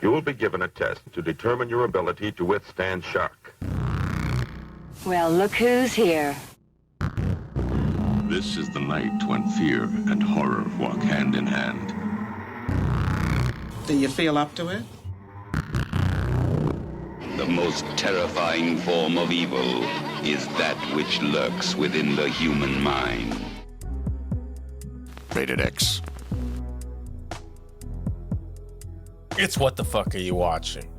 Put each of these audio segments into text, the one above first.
You will be given a test to determine your ability to withstand shock. Well, look who's here. This is the night when fear and horror walk hand in hand. Do you feel up to it? The most terrifying form of evil is that which lurks within the human mind. Rated X. It's What the Fuck Are You Watching?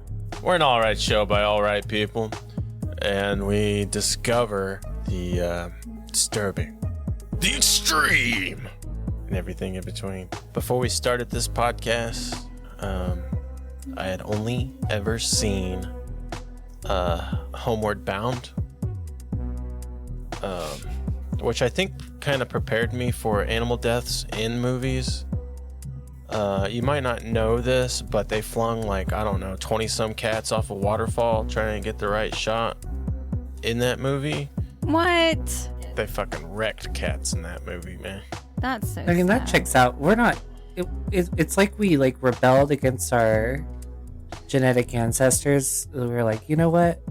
We're an alright show by alright people, and we discover the disturbing, the extreme, and everything in between. Before we started this podcast, I had only ever seen Homeward Bound, which I think kind of prepared me for animal deaths in movies. You might not know this, but they flung 20 some cats off a waterfall trying to get the right shot in that movie. What? They fucking wrecked cats in that movie, man. That's so I mean, that sad. checks out. We're not. It's like we rebelled against our genetic ancestors. We were like, you know what?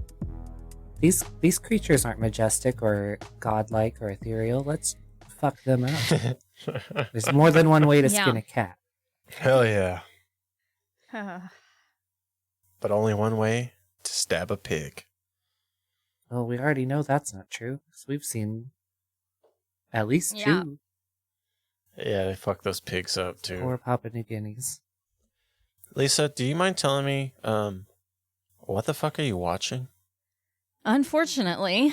These creatures aren't majestic or godlike or ethereal. Let's fuck them up. There's more than one way to skin a cat. Hell yeah. But only one way to stab a pig. Well, we already know that's not true, because we've seen at least two. Yeah, they fuck those pigs up too. Or Papua New Guineas. Lisa, do you mind telling me, what the fuck are you watching? Unfortunately,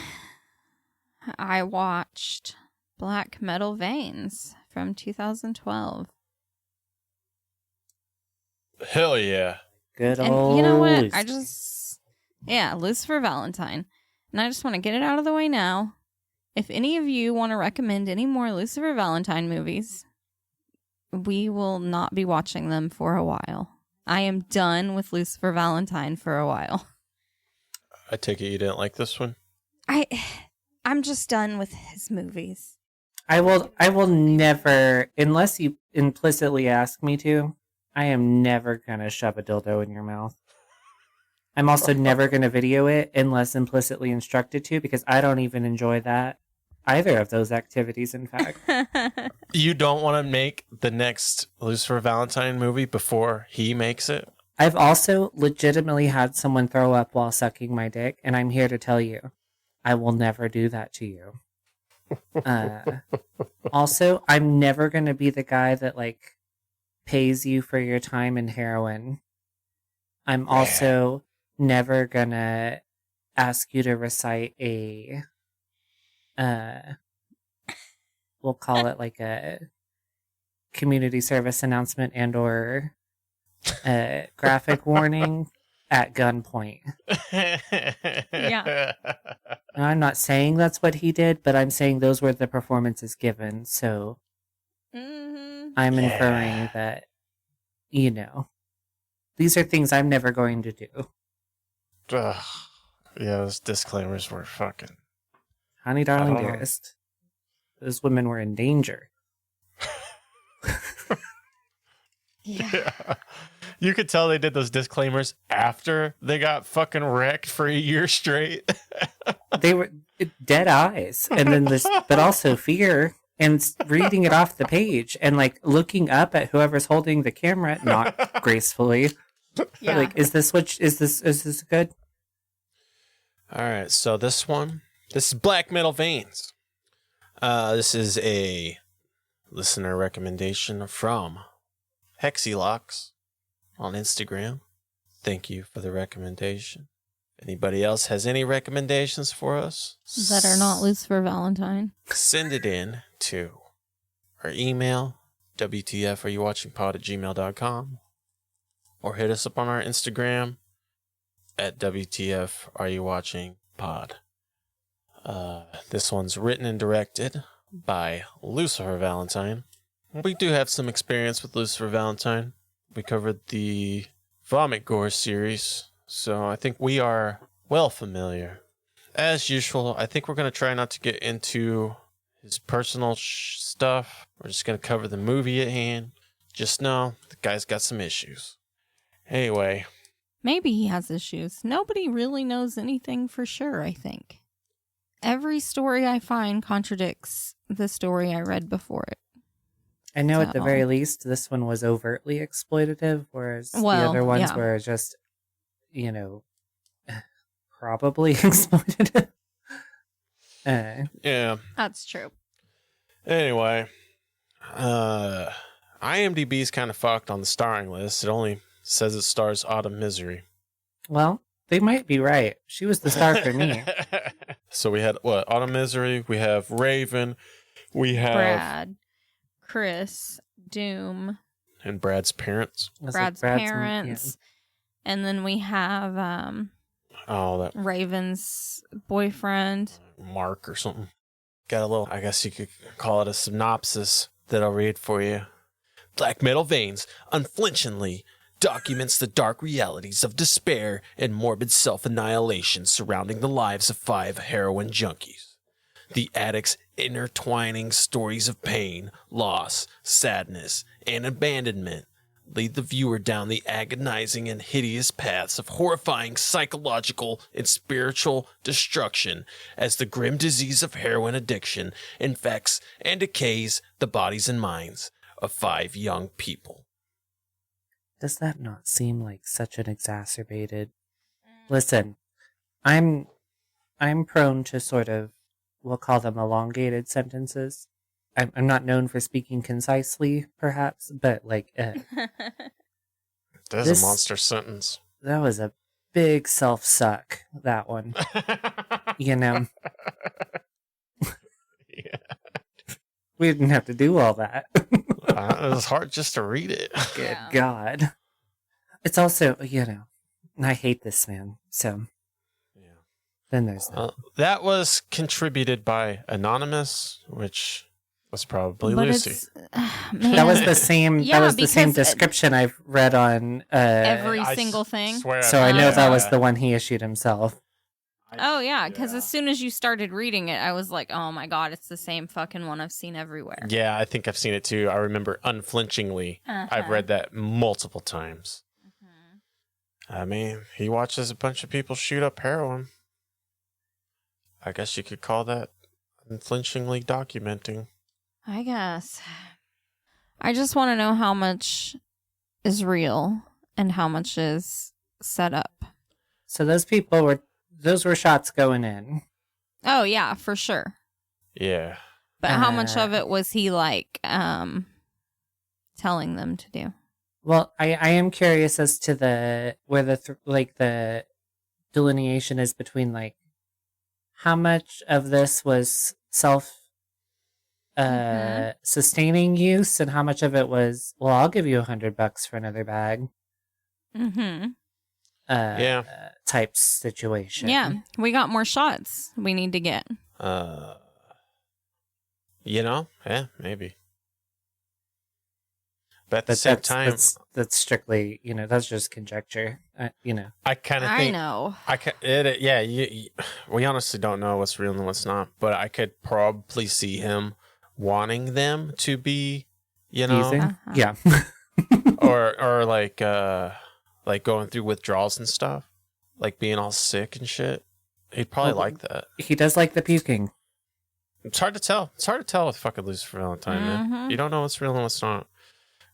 I watched Black Metal Veins from 2012. Hell yeah. Good And old you know what? Lucifer. Lucifer Valentine. And I just want to get it out of the way now. If any of you want to recommend any more Lucifer Valentine movies, we will not be watching them for a while. I am done with Lucifer Valentine for a while. I take it you didn't like this one? I'm just done with his movies. I will never, unless you implicitly ask me to, I am never gonna shove a dildo in your mouth. I'm also never gonna video it unless implicitly instructed to, because I don't even enjoy that. Either of those activities, in fact. You don't want to make the next Lucifer Valentine movie before he makes it? I've also legitimately had someone throw up while sucking my dick, and I'm here to tell you, I will never do that to you. Also, I'm never going to be the guy that, pays you for your time in heroin. I'm also never going to ask you to recite a, we'll call it a community service announcement and or graphic warning at gunpoint. Yeah. Now, I'm not saying that's what he did, but I'm saying those were the performances given. So I'm inferring that, these are things I'm never going to do. Ugh. Yeah, those disclaimers were fucking... Honey, darling, dearest. Those women were in danger. Yeah. You could tell they did those disclaimers after they got fucking wrecked for a year straight. They were dead eyes, and then this, but also fear, and reading it off the page, and looking up at whoever's holding the camera, not gracefully. Yeah. Is this good? All right, so this is Black Metal Veins. This is a listener recommendation from Hexylox on Instagram. Thank you for the recommendation. Anybody else has any recommendations for us? That are not Lucifer Valentine. Send it in to our email, wtfareyouvwatchingpod@gmail.com, or hit us up on our Instagram at wtfareyouvwatchingpod. This one's written and directed by Lucifer Valentine. We do have some experience with Lucifer Valentine. We covered the Vomit Gore series, so I think we are well familiar. As usual, I think we're going to try not to get into his personal stuff. We're just going to cover the movie at hand. Just know the guy's got some issues. Anyway, Maybe he has issues. Nobody really knows anything for sure, I think. Every story I find contradicts the story I read before it. I know at the So- very least this one was overtly exploitative, whereas the Well, other ones yeah. were just, you know, probably exploitative. yeah. That's true. Anyway, IMDb's kind of fucked on the starring list. It only says it stars Autumn Misery. Well, they might be right. She was the star for me. So we had what? Autumn Misery. We have Raven. We have Brad, Chris, Doom, and Brad's parents. Was it Brad's Brad's- parents, and then we have Oh, that Raven's boyfriend. Mark or something. Got a little, I guess you could call it a synopsis that I'll read for you. Black Metal Veins unflinchingly documents the dark realities of despair and morbid self-annihilation surrounding the lives of 5 heroin junkies. The addicts' intertwining stories of pain, loss, sadness, and abandonment lead the viewer down the agonizing and hideous paths of horrifying psychological and spiritual destruction as the grim disease of heroin addiction infects and decays the bodies and minds of 5 young people. Does that not seem like such an exacerbated? Listen, I'm prone to sort of, we'll call them elongated sentences. I'm not known for speaking concisely, perhaps, but like That's This- a monster sentence. that was a big self suck. That one, you know. Yeah. We didn't have to do all that. It was hard just to read it. Good Yeah. God. It's also, you know, I hate this man. So then there's that. That was contributed by Anonymous, which was probably But Lucy. it's That was man, the same. Yeah, that was the same because, description I've read on. every I single thing. Swear So I know Yeah. that was the one he issued himself. Oh yeah, because as soon as you started reading it, I was like, "Oh my god, it's the same fucking one I've seen everywhere." Yeah, I think I've seen it too. I remember unflinchingly. I've Uh-huh. read that multiple times. Mhm. I mean, he watches a bunch of people shoot up heroin. I guess you could call that unflinchingly documenting. I guess. I just want to know how much is real and how much is set up. So those were shots going in. Oh yeah, for sure. Yeah. But how much Uh, of it was he like telling them to do? Well, I am curious as to where the delineation is between like how much of this was self sustaining use and how much of it was, well, I'll give you $100 for another bag. Mm-hmm. Yeah. Type situation. Yeah, we got more shots we need to get. Yeah, maybe. But at the But same time, that's strictly, that's just conjecture. I kind of I think know. we honestly don't know what's real and what's not, but I could probably see him wanting them to be, Using? Uh-huh. Yeah. or like going through withdrawals and stuff, like being all sick and shit. He'd probably Well, like that. He does like the puking. It's hard to tell. It's hard to tell with fucking Lucifer Valentine, man. Mhm. You don't know what's real and what's not.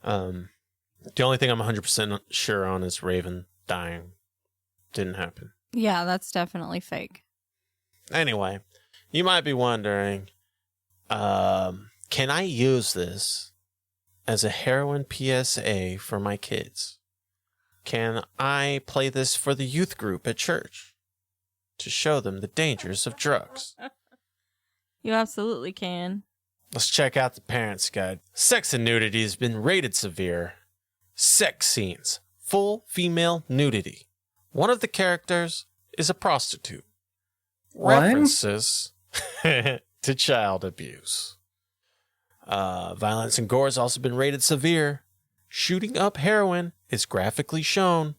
The only thing I'm 100% sure on is Raven dying. Didn't happen. Yeah, that's definitely fake. Anyway, you might be wondering, can I use this as a heroin PSA for my kids? Can I play this for the youth group at church to show them the dangers of drugs? You absolutely can. Let's check out the parents' guide. Sex and nudity has been rated severe. Sex scenes. Full female nudity. One of the characters is a prostitute. What? References to child abuse. Violence and gore has also been rated severe. Shooting up heroin is graphically shown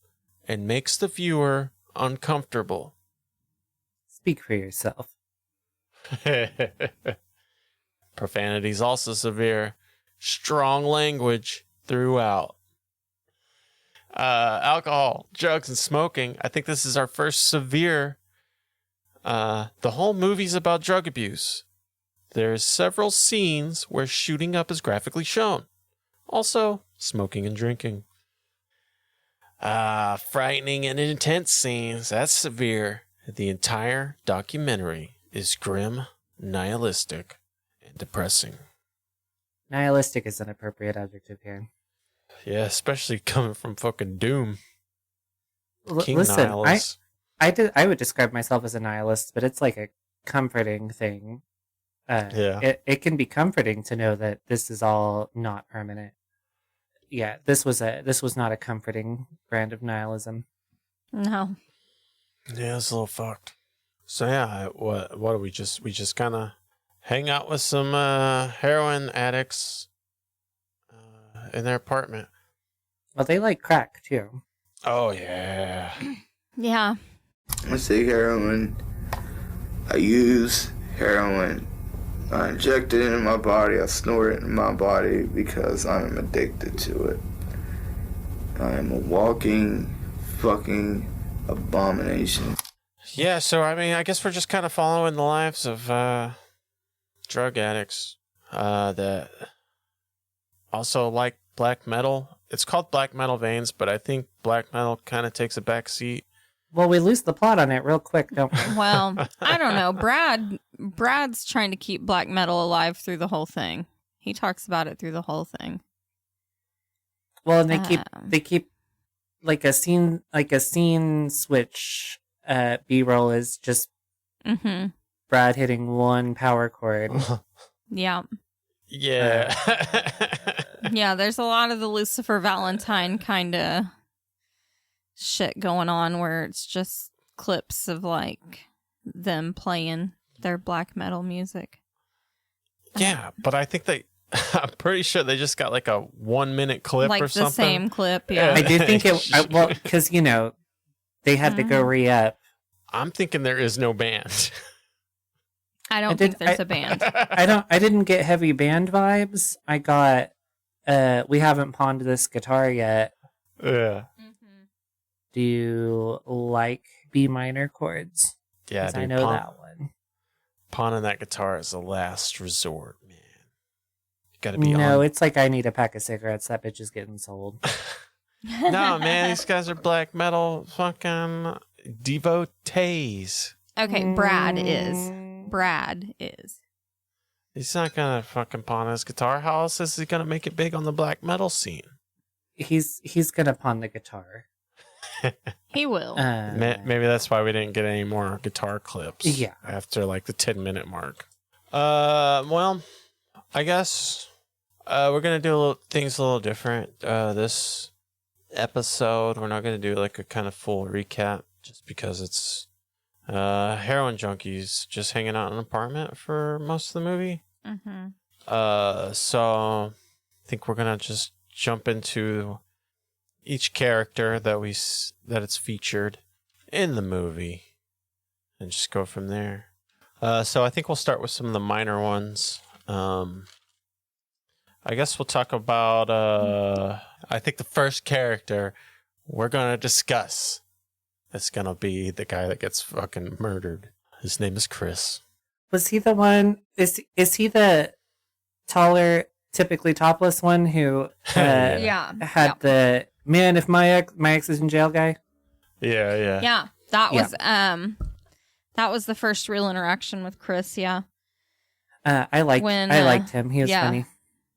and makes the viewer uncomfortable. Speak for yourself. Profanity is also severe. Strong language throughout. alcohol, drugs, and smoking. I think this is our first severe. The whole movie's about drug abuse. There's several scenes where shooting up is graphically shown. Also, smoking and drinking. Frightening and intense scenes. That's severe. The entire documentary is grim, nihilistic, and depressing. Nihilistic is an appropriate adjective here. Yeah, especially coming from fucking Doom. King Listen, Nihilus. I would describe myself as a nihilist, but it's like a comforting thing. Yeah. It can be comforting to know that this is all not permanent. Yeah, this was not a comforting brand of nihilism. No. Yeah, it's a little fucked. So yeah, what do we just kind of hang out with some heroin addicts in their apartment. Well, they like crack too. Oh yeah. Yeah. I take heroin. I use heroin. I inject it into my body. I snort it in my body because I am addicted to it. I am a walking fucking abomination. Yeah, so I mean, I guess we're just kind of following the lives of drug addicts that also like black metal. It's called Black Metal Veins, but I think black metal kind of takes a back seat. Well, we lose the plot on it real quick, don't we? Well, I don't know. Brad's trying to keep black metal alive through the whole thing. He talks about it through the whole thing. Well, and they keep like a scene switch. B-roll is just Brad hitting one power chord. Yeah. Yeah. Yeah, there's a lot of the Lucifer Valentine kind of shit going on where it's just clips of like them playing their black metal music. Yeah, but I think I'm pretty sure they just got like a 1 minute clip like or something. Like the same clip, yeah. I do think because, they had to go re-up. I'm thinking there is no band. I don't think there's a band. I didn't get heavy band vibes. I got, we haven't pawned this guitar yet. Yeah. Do you like B minor chords? Yeah, dude, I know that one. Pawning that guitar is the last resort, man. You gotta be No, on. it's like I need a pack of cigarettes. That bitch is getting sold. No, man, these guys are black metal fucking devotees. Okay, Brad is. He's not gonna fucking pawn his guitar. How else is he gonna make it big on the black metal scene? He's gonna pawn the guitar. He will. Maybe that's why we didn't get any more guitar clips. Yeah. After like the 10-minute mark. Well, I guess we're gonna do things a little different. This episode, we're not gonna do like a kind of full recap, just because it's heroin junkies just hanging out in an apartment for most of the movie. So I think we're gonna just jump into each character that it's featured in the movie and just go from there. So I think we'll start with some of the minor ones. I guess we'll talk about I think the first character we're gonna discuss is gonna be the guy that gets fucking murdered. His name is Chris. Was he the one? Is he the taller, typically topless one who had the man? If my ex is in jail, guy. Yeah. That was the first real interaction with Chris. Yeah. I liked him. He was funny.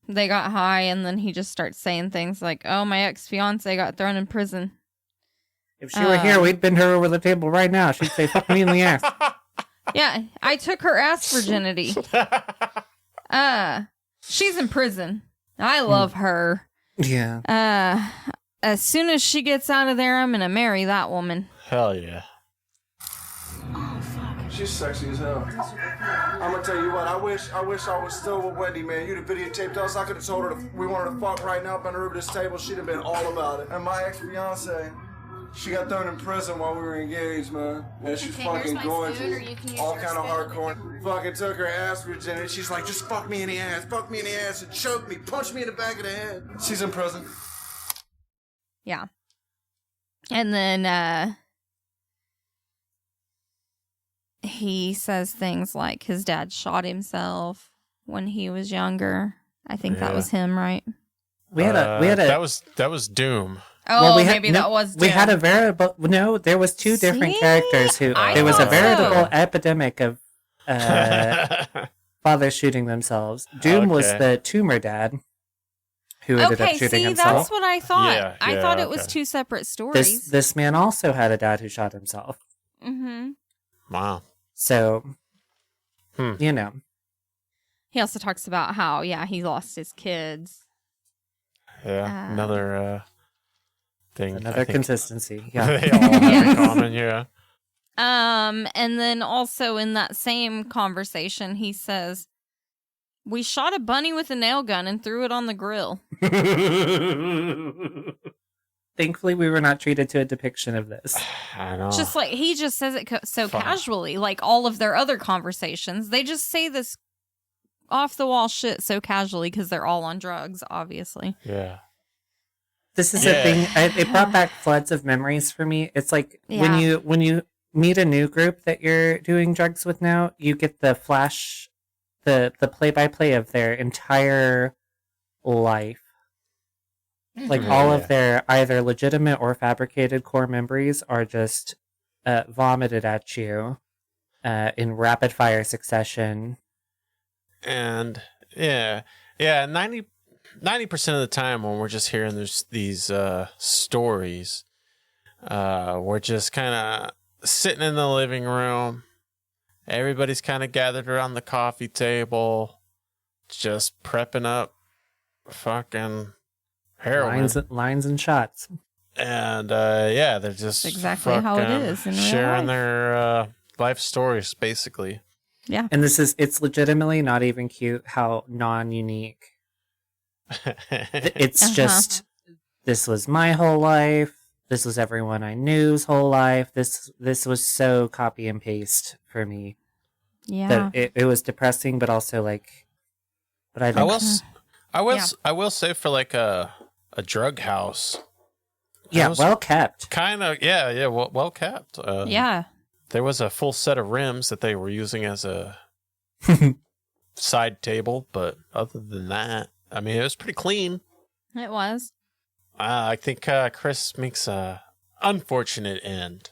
They got high, and then he just starts saying things like, "Oh, my ex-fiance got thrown in prison." If she were here, we'd bend her over the table right now. She'd say, "Fuck me in the ass." Yeah, I took her ass virginity. She's in prison. I love her. Yeah. As soon as she gets out of there, I'm gonna marry that woman. Hell yeah. She's sexy as hell. I'm gonna tell you what, I wish I was still with Wendy, man. You'd have videotaped us. I could have told her we wanted to fuck right now, been over this table. She'd have been all about it. And my ex-fiance, she got thrown in prison while we were engaged, man. And she's fucking gorgeous. All kind of hardcore. Fucking took her ass virginity. She's like, just fuck me in the ass, and choke me, punch me in the back of the head. She's in prison. Yeah. And then he says things like his dad shot himself when he was younger. I think that Yeah. was him, right? We had a that was Doom. Oh, we had- maybe no, that was We had Doom. a veritable there was two different See? characters who I there was a thought so. veritable epidemic of fathers shooting themselves. Doom was Okay. the tumor dad who ended up Okay, shooting see, himself. that's what I thought. Yeah, I yeah, thought it was okay. two separate stories. This man also had a dad who shot himself. Mm-hmm. Wow. So, Hmm. you know, He also talks about how, he lost his kids. Yeah. Another thing. another I think consistency. Yeah. They all have Yes. in common. Yeah. And then also in that same conversation, he says, "We shot a bunny with a nail gun and threw it on the grill." Thankfully, we were not treated to a depiction of this. I know. Just like he just says it so Fuck. casually, like all of their other conversations. They just say this off the wall shit so casually because they're all on drugs, obviously. Yeah. This is Yeah. a thing. It brought back floods of memories for me. It's like Yeah. when you meet a new group that you're doing drugs with now, you get the flash, the play-by-play of their entire life. Like all of their either legitimate or fabricated core memories are just vomited at you in rapid fire succession. And yeah, 90% of the time when we're just hearing these stories, we're just kind of sitting in the living room. Everybody's kind of gathered around the coffee table, just prepping up fucking heroin. Lines and shots. And they're just That's exactly how it fucking is in real sharing life. their life stories, basically. Yeah. And it's legitimately not even cute how non-unique. It's Uh-huh. just, this was my whole life. This was everyone I knew's whole life. This was so copy and paste for me. Yeah. That it was depressing, but also like, but I I think, will, Yeah. I will say for like a drug house. yeah, it was well kept. kind of, well kept. Yeah. There was a full set of rims that they were using as a side table, but other than that, I mean, it was pretty clean. It was. I think Chris makes a unfortunate end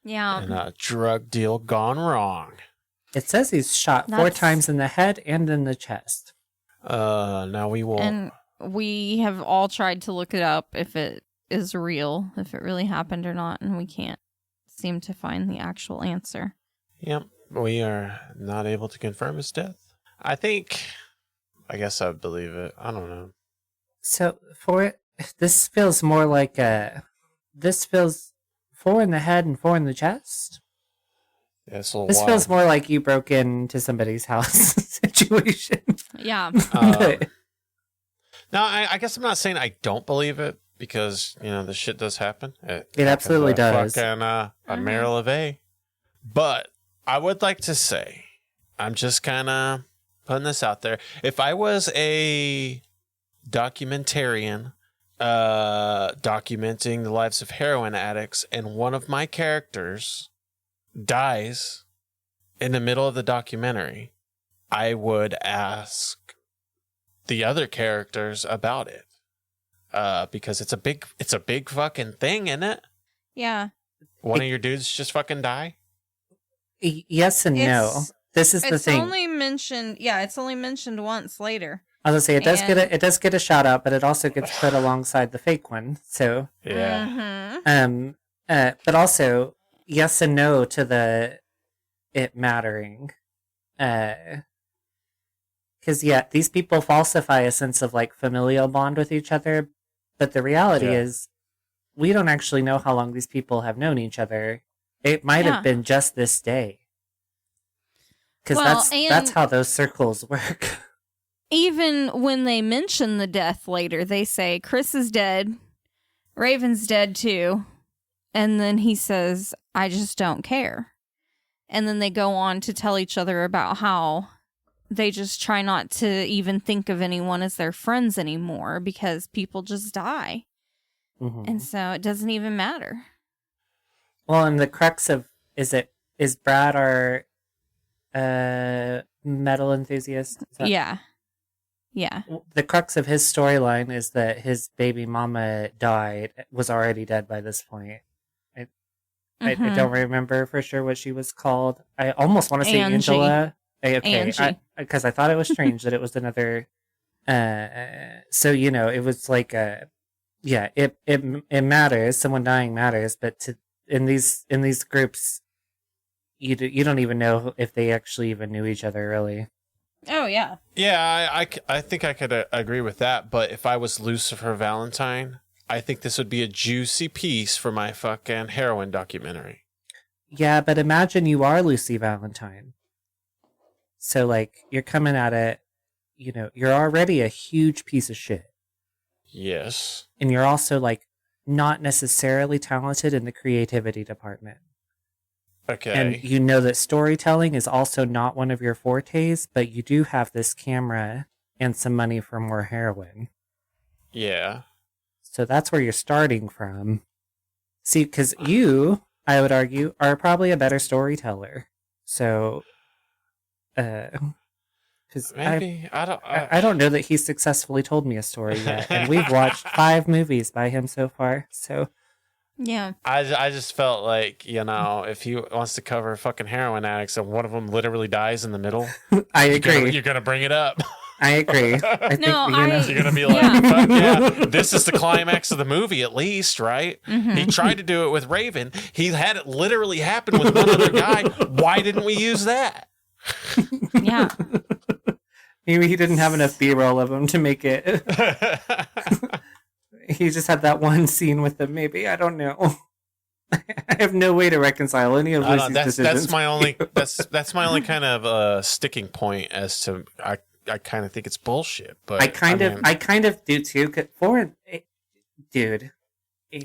Yeah. and a drug deal gone wrong. It says he's shot 4 That's- times in the head and in the chest. Now we will. And we have all tried to look it up if it is real, if it really happened or not, and we can't seem to find the actual answer. Yep, we are not able to confirm his death. I guess I would believe it. I don't know. So this feels more like this feels 4 in the head and 4 in the chest. Yeah, it's a little This wild. feels more like you broke into somebody's house situation. Yeah. No, I guess I'm not saying I don't believe it because this shit does happen. It absolutely happens does. Fucking on Meryl LeVay. But I would like to say, I'm just kind of putting this out there. If I was a documentarian documenting the lives of heroin addicts and one of my characters dies in the middle of the documentary, I would ask the other characters about it. Because it's a big fucking thing, isn't it? Yeah. One of your dudes just fucking die? Yes and no. It's- This is the It's thing. only mentioned, it's only mentioned once later. I was gonna say And- it does get a shout out, but it also gets put alongside the fake one. So Yeah. Mhm. but also yes and no to it mattering. Because these people falsify a sense of like familial bond with each other, but the reality Yeah. is we don't actually know how long these people have known each other. It might Yeah. have been just this day. Because Well, that's and- how those circles work. Even when they mention the death later, they say Chris is dead, Raven's dead too, and then he says, "I just don't care." And then they go on to tell each other about how they just try not to even think of anyone as their friends anymore because people just die. Mhm. And so it doesn't even matter. Well, and the crux of is Brad our metal enthusiast? Is that- Yeah. Yeah. The crux of his storyline is that his baby mama was already dead by this point. I Mhm. don't remember for sure what she was called. I almost want to say Angie. Angela. Angie. Because I thought it was strange that it was another. So it was like it matters. Someone dying matters, but in these groups, you don't even know if they actually even knew each other really. Oh, yeah. Yeah, I think I could agree with that. But if I was Lucifer Valentine, I think this would be a juicy piece for my fucking heroin documentary. Yeah, but imagine you are Lucy Valentine. So, like, you're coming at it, you're already a huge piece of shit. Yes. And you're also, like, not necessarily talented in the creativity department. Okay. And you know that storytelling is also not one of your fortes, but you do have this camera and some money for more heroin. Yeah. So that's where you're starting from. See, because you, I would argue, are probably a better storyteller. So, because Maybe. I don't know that he's successfully told me a story yet. And we've watched 5 movies by him so far. So, Yeah. I just felt like, if he wants to cover fucking heroin addicts and one of them literally dies in the middle, I agree. You're going to bring it up. I agree. No, You're going to be like, fuck yeah, this is the climax of the movie at least, right? Mhm. He tried to do it with Raven. He had it literally happen with one other guy. Why didn't we use that? Yeah. Maybe he didn't have enough B-roll of him to make it. He just had that one scene with them, maybe. I don't know. I have no way to reconcile any of Lucy's decisions. That's my only that's my only kind of sticking point as to I kind of think it's bullshit, but I kind of do too. Dude,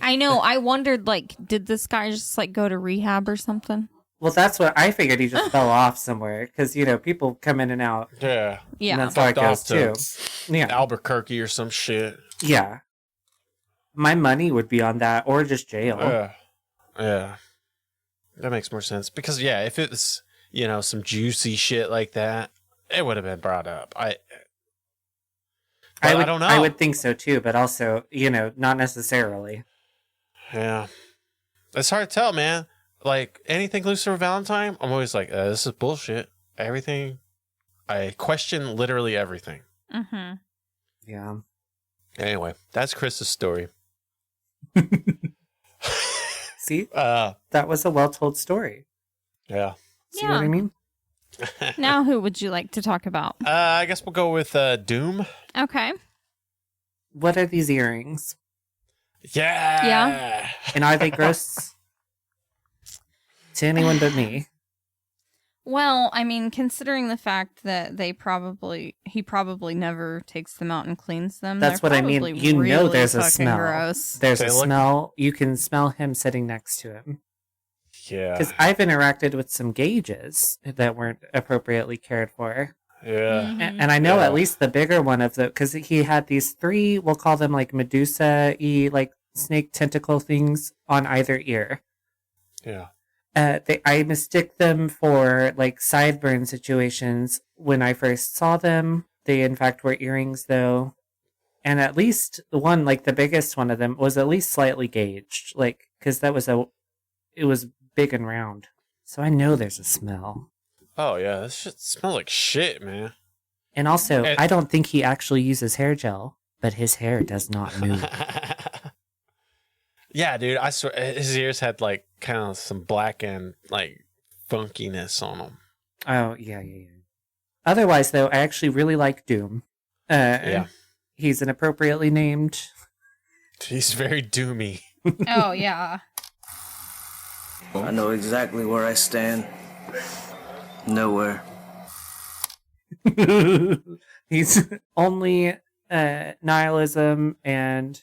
I know. I wondered, like, did this guy just, like, go to rehab or something? well, that's what I figured. He just fell off somewhere because people come in and out. Yeah, Yeah. And that's how it goes too. Yeah, Albuquerque or some shit. yeah. My money would be on that, or just jail. Yeah, that makes more sense because if it's some juicy shit like that, it would have been brought up. I don't know. I would think so too, but also not necessarily. Yeah, it's hard to tell, man. Like anything Lucifer Valentine, I'm always like, this is bullshit. Everything, I question literally everything. Mm-hmm. Yeah. Anyway, that's Chris's story. See, that was a well-told story. Yeah. See what I mean? Now, who would you like to talk about? I guess we'll go with Doom. Okay. What are these earrings? Yeah. Yeah. And are they gross to anyone but me? Well, I mean, considering the fact that he probably never takes them out and cleans them. That's they're what I mean. probably You know really there's a fucking smell. Gross. There's They a look- smell. You can smell him sitting next to him. Yeah. Because I've interacted with some gauges that weren't appropriately cared for. Yeah. Mhm. And I know Yeah. at least the bigger one of the, because he had these 3, we'll call them like Medusa-y, like snake tentacle things on either ear. Yeah. I mistook them for like sideburn situations when I first saw them. They in fact were earrings though. And at least the one, like the biggest one of them, was at least slightly gauged. Like, because it was big and round. So I know there's a smell. Oh yeah, this shit smells like shit, man. And also, And- I don't think he actually uses hair gel, but his hair does not move. Yeah, dude, I swear his ears had like kind of some black and like funkiness on them. Oh, yeah. Otherwise, though, I actually really like Doom. Yeah. He's an appropriately named. He's very doomy. Oh, yeah. I know exactly where I stand. Nowhere. He's only nihilism and,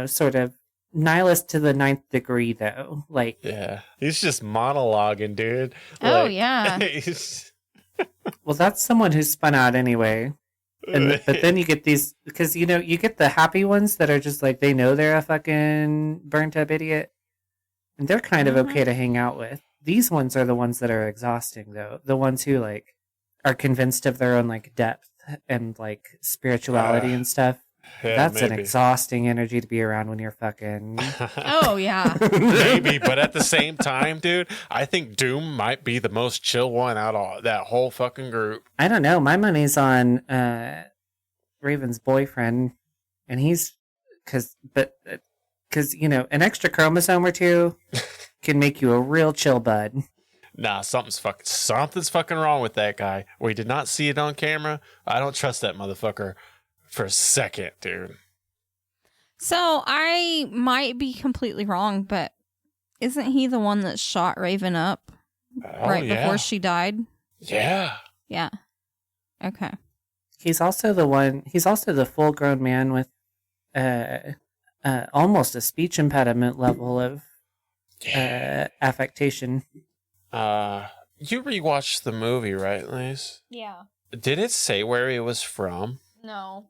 sort of nihilist to the 9th degree, though. Like, Yeah, he's just monologuing, dude. Oh, Like, yeah. he's- well, that's someone who's spun out anyway. But then you get these, because you get the happy ones that are just like, they know they're a fucking burnt up idiot, and they're kind of okay to hang out with. These ones are the ones that are exhausting, though. The ones who like are convinced of their own like depth and like spirituality and stuff. Yeah, That's an maybe. exhausting energy to be around when you're fucking. Oh, yeah. Maybe, but at the same time, dude, I think Doom might be the most chill one out of that whole fucking group. I don't know. My money's on Raven's boyfriend, and he's because an extra chromosome or two can make you a real chill bud. Nah, something's fucking wrong with that guy. We did not see it on camera. I don't trust that motherfucker for a second, dude. So I might be completely wrong, but isn't he the one that shot Raven up before she died? Yeah. Yeah. Okay. He's also the full-grown man with almost a speech impediment level of affectation. You rewatched the movie, right, Liz? Yeah. Did it say where he was from? No.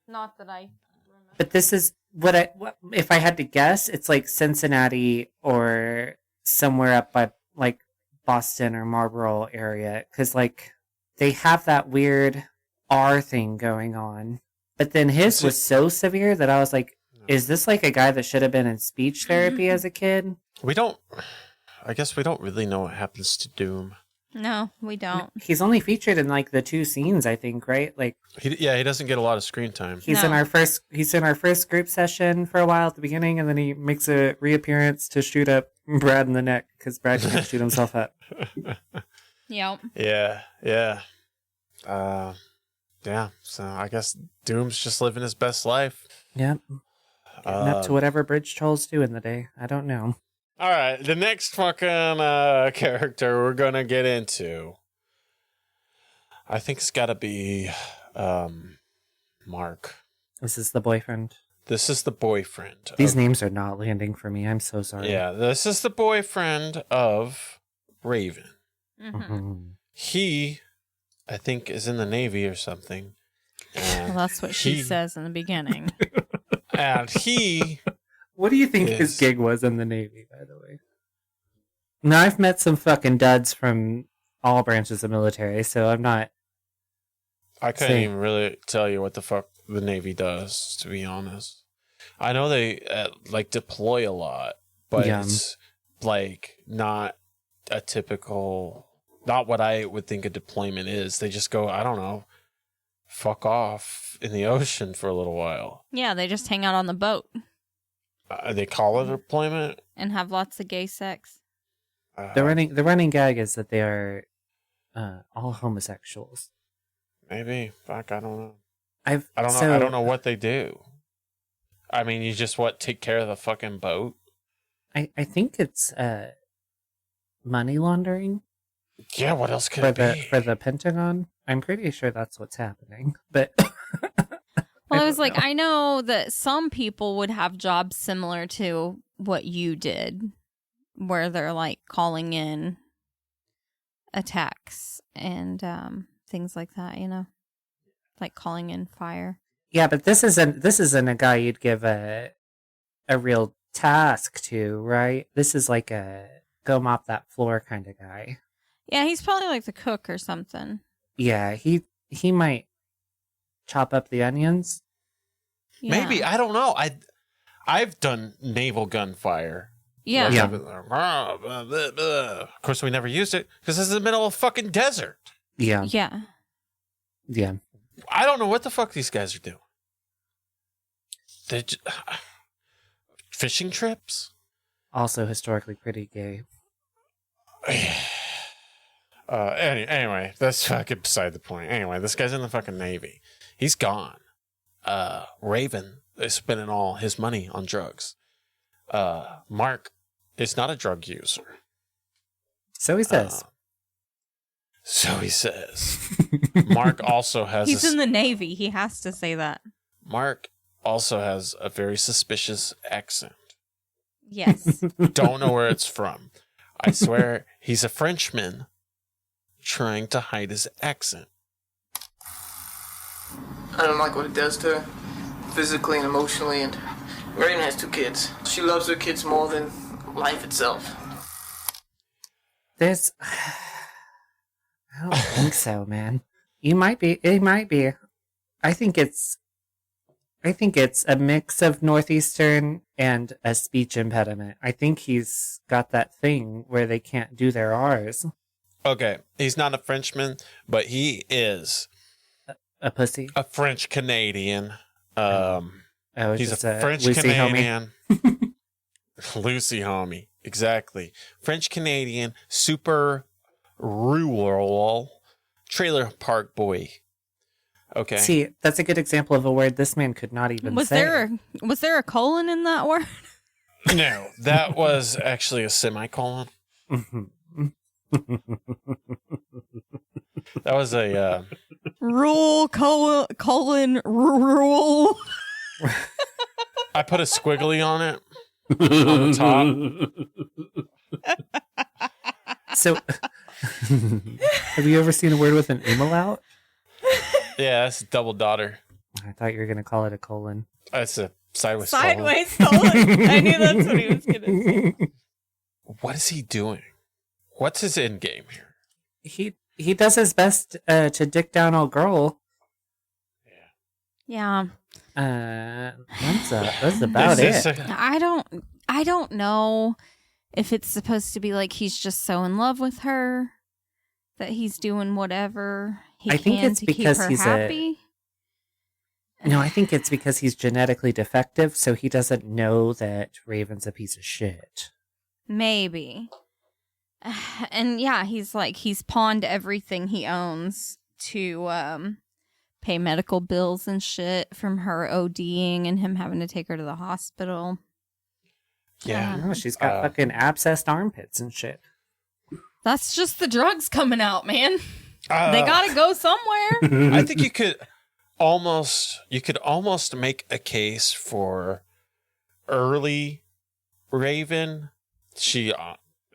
Not that I remember. But this is what if I had to guess, it's like Cincinnati or somewhere up by like Boston or Marlboro area, because like they have that weird R thing going on. But then his was so severe that I was like, is this like a guy that should have been in speech therapy as a kid? I guess we don't really know what happens to Doom. No, we don't. He's only featured in like the 2 scenes, I think, right? Like He doesn't get a lot of screen time. he's in our first group session for a while at the beginning, and then he makes a reappearance to shoot up Brad in the neck because Brad can't shoot himself up. Yep. Yeah. So I guess Doom's just living his best life. Yep. Getting up to whatever bridge trolls do in the day. I don't know. All right, the next fucking character we're gonna get into, I think it's got to be Mark. This is the boyfriend. This is the boyfriend. These names are not landing for me. I'm so sorry. Yeah, this is the boyfriend of Raven. Mm-hmm. He, I think, is in the Navy or something. Well, that's what she says in the beginning. And he... What do you think his gig was in the Navy, by the way? Now, I've met some fucking duds from all branches of military, so I'm not... I couldn't even really tell you what the fuck the Navy does, to be honest. I know they, deploy a lot, but it's, not a typical... Not what I would think a deployment is. They just go, I don't know, fuck off in the ocean for a little while. Yeah, they just hang out on the boat. They call it a deployment? And have lots of gay sex. The running gag is that they are all homosexuals. Maybe. Fuck, I don't know. I don't know what they do. I mean, you just take care of the fucking boat? I think it's money laundering. Yeah, what else could it be? For the Pentagon? I'm pretty sure that's what's happening. But well, I was like, I know that some people would have jobs similar to what you did, where they're like calling in attacks and things like that, like calling in fire. Yeah, but this isn't a guy you'd give a real task to, right? This is like a go mop that floor kind of guy. Yeah, he's probably like the cook or something. Yeah, he might chop up the onions. Yeah. Maybe, I don't know. I've done naval gunfire. Yeah. Of course, we never used it because it's in the middle of a fucking desert. Yeah. Yeah. Yeah. I don't know what the fuck these guys are doing. They fishing trips? Also historically pretty gay. Anyway, that's fucking beside the point. Anyway, this guy's in the fucking Navy. He's gone. Raven is spending all his money on drugs. Mark is not a drug user. So he says. Mark also has... He's in the Navy. He has to say that. Mark also has a very suspicious accent. Yes. Don't know where it's from. I swear he's a Frenchman trying to hide his accent. I don't like what it does to her, physically and emotionally, and Raven has 2 kids. She loves her kids more than life itself. There's... I don't think so, man. It might be. I think it's a mix of Northeastern and a speech impediment. I think he's got that thing where they can't do their R's. Okay, he's not a Frenchman, but he is a pussy. A French Canadian. He's just a French Lucy Canadian. Lucy homie, exactly. French Canadian, super rural trailer park boy. Okay. See, that's a good example of a word this man could not even say. Was there a colon in that word? No, that was actually a semicolon. That was a rule colon rule. I put a squiggly on it on the top. So, have you ever seen a word with an umlaut? Yeah, that's a double daughter. I thought you were going to call it a colon. That's a sideways colon. I knew that's what he was going to say. What is he doing? What's his end game here? He does his best to dick down old girl. Yeah. That's about it. I don't know if it's supposed to be like he's just so in love with her that he's doing whatever he can to keep her happy. No, I think it's because he's genetically defective, so he doesn't know that Raven's a piece of shit. Maybe. And yeah, he's pawned everything he owns to pay medical bills and shit from her ODing and him having to take her to the hospital. Yeah. No, she's got fucking abscessed armpits and shit. That's just the drugs coming out, man. They gotta go somewhere. I think you could almost make a case for early Raven. She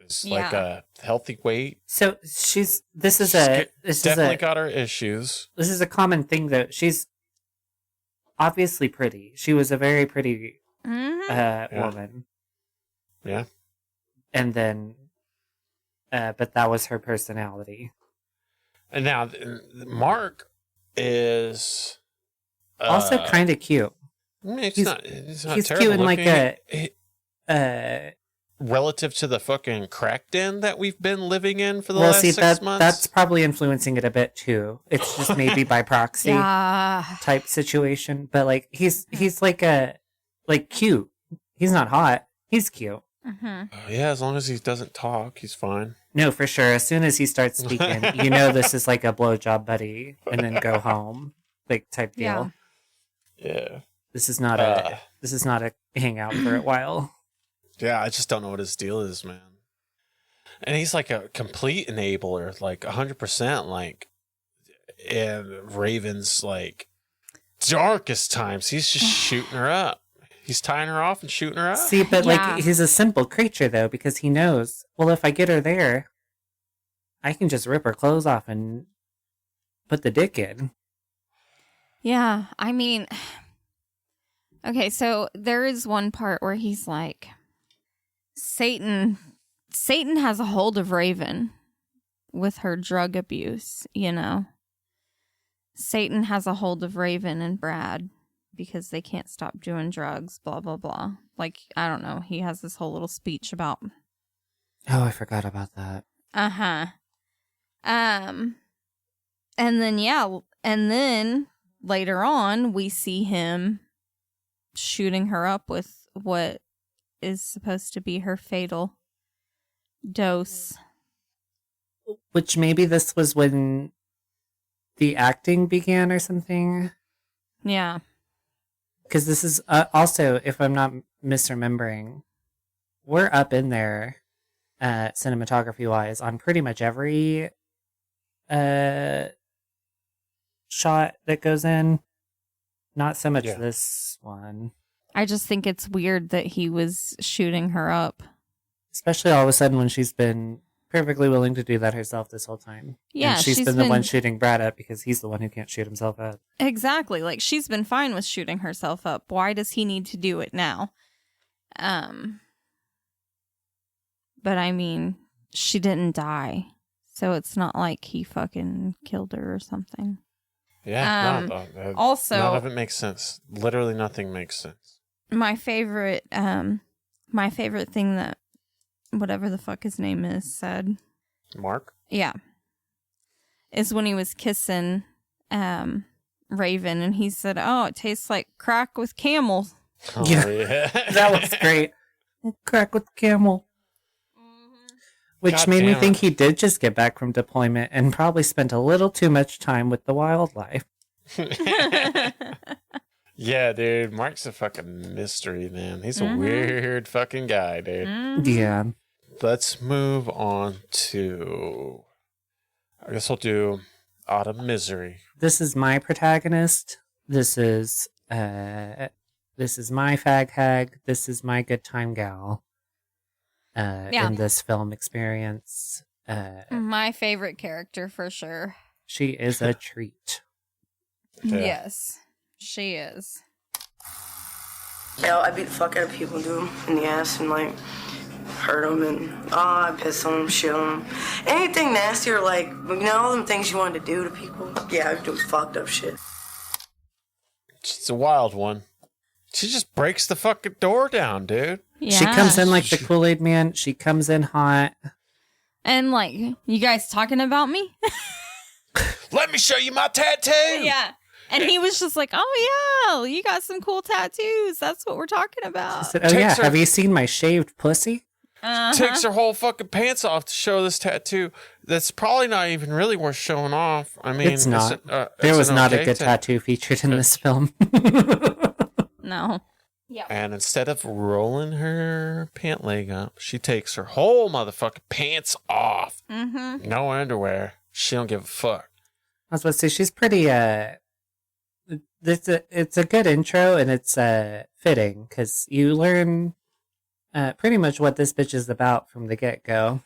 is like a healthy weight. So this is definitely got her issues. This is a common thing though. She's obviously pretty. She was a very pretty woman. Yeah. And then but that was her personality. And now Mark is also kind of cute. He's not he's terrible cute in looking. like relative to the fucking crack den that we've been living in for the last 6 months. That's probably influencing it a bit too. It's just maybe by proxy type situation. But like he's like cute. He's not hot. He's cute. Yeah, as long as he doesn't talk, he's fine. No, for sure. As soon as he starts speaking, you know this is like a blowjob buddy, and then go home, like type deal. Yeah. This is not a hangout for a while. Yeah, I just don't know what his deal is, man. And he's like a complete enabler, like 100%. Like in Raven's like darkest times, he's just shooting her up. He's tying her off and shooting her up. See, but like he's a simple creature though, because he knows, well, if I get her there, I can just rip her clothes off and put the dick in. Yeah, I mean, okay, so there is one part where he's like, Satan has a hold of Raven with her drug abuse, you know. Satan has a hold of Raven and Brad because they can't stop doing drugs, blah, blah, blah. Like, I don't know. He has this whole little speech about... Oh, I forgot about that. Uh-huh. And then later on, we see him shooting her up with what is supposed to be her fatal dose. Which maybe this was when the acting began or something. Yeah. Because this is also, if I'm not misremembering, we're up in there, cinematography-wise, on pretty much every shot that goes in. Not so much this one. I just think it's weird that he was shooting her up. Especially all of a sudden when she's been perfectly willing to do that herself this whole time. Yeah, and she's been the one shooting Brad up because he's the one who can't shoot himself up. Exactly. Like, she's been fine with shooting herself up. Why does he need to do it now? But I mean, she didn't die. So it's not like he fucking killed her or something. Yeah, also, none of it makes sense. Literally nothing makes sense. my favorite thing that whatever the fuck his name is said. Mark? Yeah. Is when he was kissing Raven and he said, "Oh, it tastes like crack with camel." Oh, yeah. That was great. Crack with camel. Which God made me damn think it. he did just get back from deployment and probably spent a little too much time with the wildlife. Yeah, dude. Mark's a fucking mystery, man. He's a weird fucking guy, dude. Yeah. Let's move on to... I guess we'll do Autumn Misery. This is my protagonist. This is my fag hag. This is my good time gal. In this film experience. My favorite character for sure. She is a treat. Yeah. Yes, she is. Yeah, I beat the fuck out of people, do them in the ass and like hurt them and I piss on them, shit on them. Anything nasty or like, you know, all them things you wanted to do to people. Yeah, I do fucked up shit. She's a wild one. She just breaks the fucking door down, dude. Yeah. She comes in like the Kool-Aid Man. She comes in hot. And like, you guys talking about me? Let me show you my tattoo. Yeah. And he was just like, "Oh yeah, you got some cool tattoos. That's what we're talking She about." said, "Oh yeah, have you seen my shaved pussy?" Takes her whole fucking pants off to show this tattoo. That's probably not even really worth showing off. I mean, It's not. there There was not a good tattoo featured in this film. No. Yeah. And instead of rolling her pant leg up, she takes her whole motherfucking pants off. Mm-hmm. No underwear. She don't give a fuck. I was about to say she's pretty. It's a good intro and it's fitting because you learn pretty much what this bitch is about from the get go.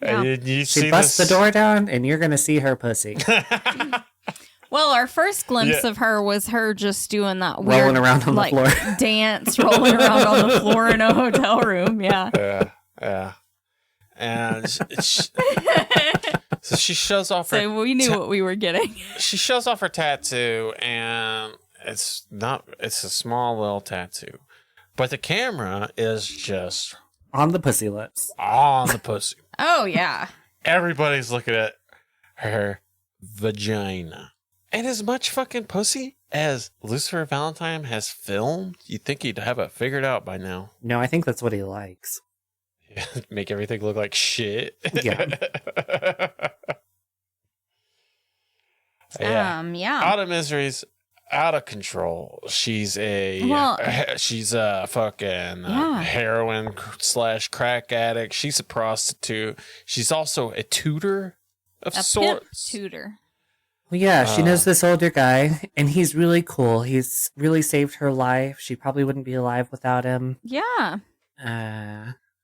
Yeah. You She see busts this? the door down and you're gonna see her pussy Well, our first glimpse Yeah. of her was her just doing that weird rolling around on like, the floor. dance, rolling around on the floor in a hotel room. Yeah. Yeah. And so she shows off her. So we knew what we were getting. She shows off her tattoo, and it's a small little tattoo, but the camera is just On the pussy lips. on the pussy. Oh yeah. Everybody's looking at her vagina. And as much fucking pussy as Lucifer Valentine has filmed, you'd think he'd have it figured out by now. No, I think that's what he likes. Make everything look like shit. Yeah. Yeah. Yeah. Autumn Misery's out of control. She's a fucking heroin / crack addict. She's a prostitute. She's also a tutor of A pimp sorts. tutor. Well, yeah, she knows this older guy, and he's really cool. He's really saved her life. She probably wouldn't be alive without him. Yeah.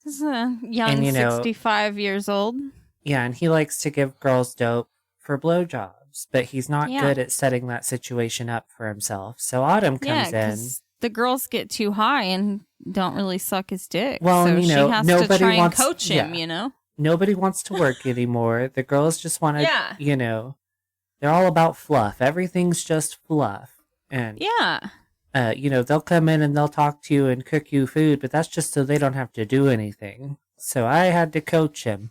This is a young And, you know- 65 years old. Yeah, and he likes to give girls dope for blowjobs, but he's not Yeah. good at setting that situation up for himself. So Autumn Yeah, comes in. 'cause the girls get too high and don't really suck his dick. Well, so and, you know, she has nobody to try wants- and coach him, yeah. you know? Nobody wants to work anymore. The girls just want to, Yeah. you know, they're all about fluff. Everything's just fluff. And, Yeah. you know, they'll come in and they'll talk to you and cook you food, but that's just so they don't have to do anything. So I had to coach him.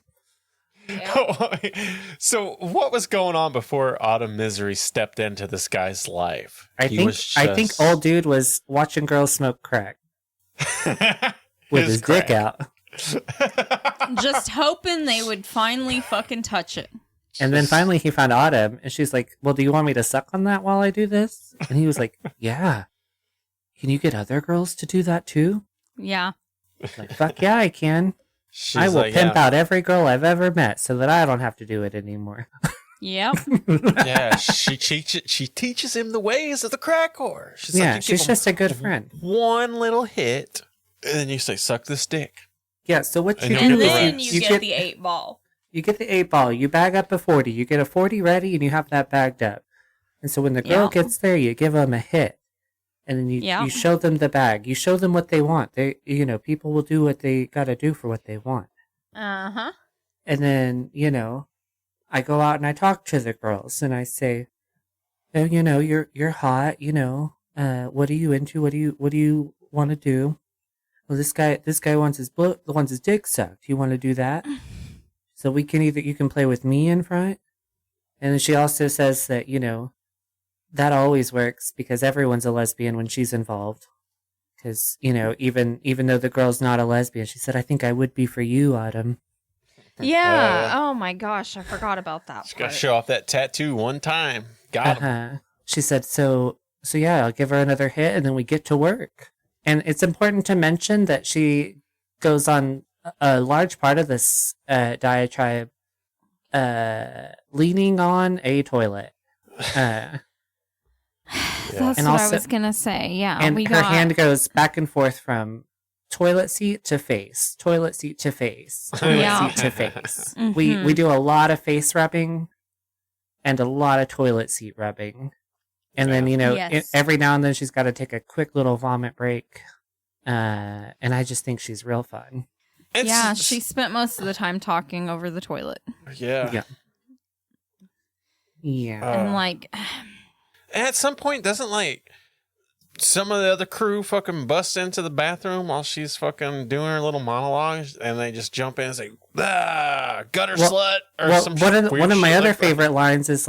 So what was going on before Autumn Misery stepped into this guy's life? I think old dude was watching girls smoke crack with his dick out. Just hoping they would finally fucking touch it. And then finally he found Autumn, and she's like, "Well, do you want me to suck on that while I do this?" And he was like, "Yeah. Can you get other girls to do that too?" Yeah. Like, "Fuck yeah, I can. I She's will like, pimp yeah. out every girl I've ever met so that I don't have to do it anymore." Yep. Yeah, she teaches him the ways of the crack whore. She's Yeah, like, you she's give him just a good friend. one little hit, and then you say, "Suck this dick." Yeah, so what you And do then is you get the 8-ball. You get the 8-ball. You bag up a 40. You get a 40 ready, and you have that bagged up. And so when the girl Yeah. gets there, you give them a hit, and then you show them the bag. You show them what they want. People will do what they got to do for what they want. Uh-huh. And then I go out and I talk to the girls, and I say, "Oh, you're hot. What are you into? What do you want to do? Well, this guy wants his dick sucked. You want to do that?" So you can play with me in front. And then she also says that, that always works because everyone's a lesbian when she's involved. Because, even though the girl's not a lesbian, she said, "I think I would be for you, Autumn." Yeah. Oh my gosh, I forgot about that. Just gotta show off that tattoo one time. Got him. She said, so yeah, I'll give her another hit and then we get to work. And it's important to mention that she goes on a large part of this diatribe leaning on a toilet. That's And what also- I was gonna say. Yeah, And her hand goes back and forth from toilet seat to face, toilet seat to face, toilet Yeah. seat to face. Mhm. We do a lot of face rubbing and a lot of toilet seat rubbing. And then, Yes. every now and then she's got to take a quick little vomit break. And I just think she's real fun. Yeah, she spent most of the time talking over the toilet. Yeah. Yeah. And like, At some point, doesn't some of the other crew fucking bust into the bathroom while she's fucking doing her little monologues, and they just jump in and say, gutter slut, or some one of my shit other like that. favorite lines is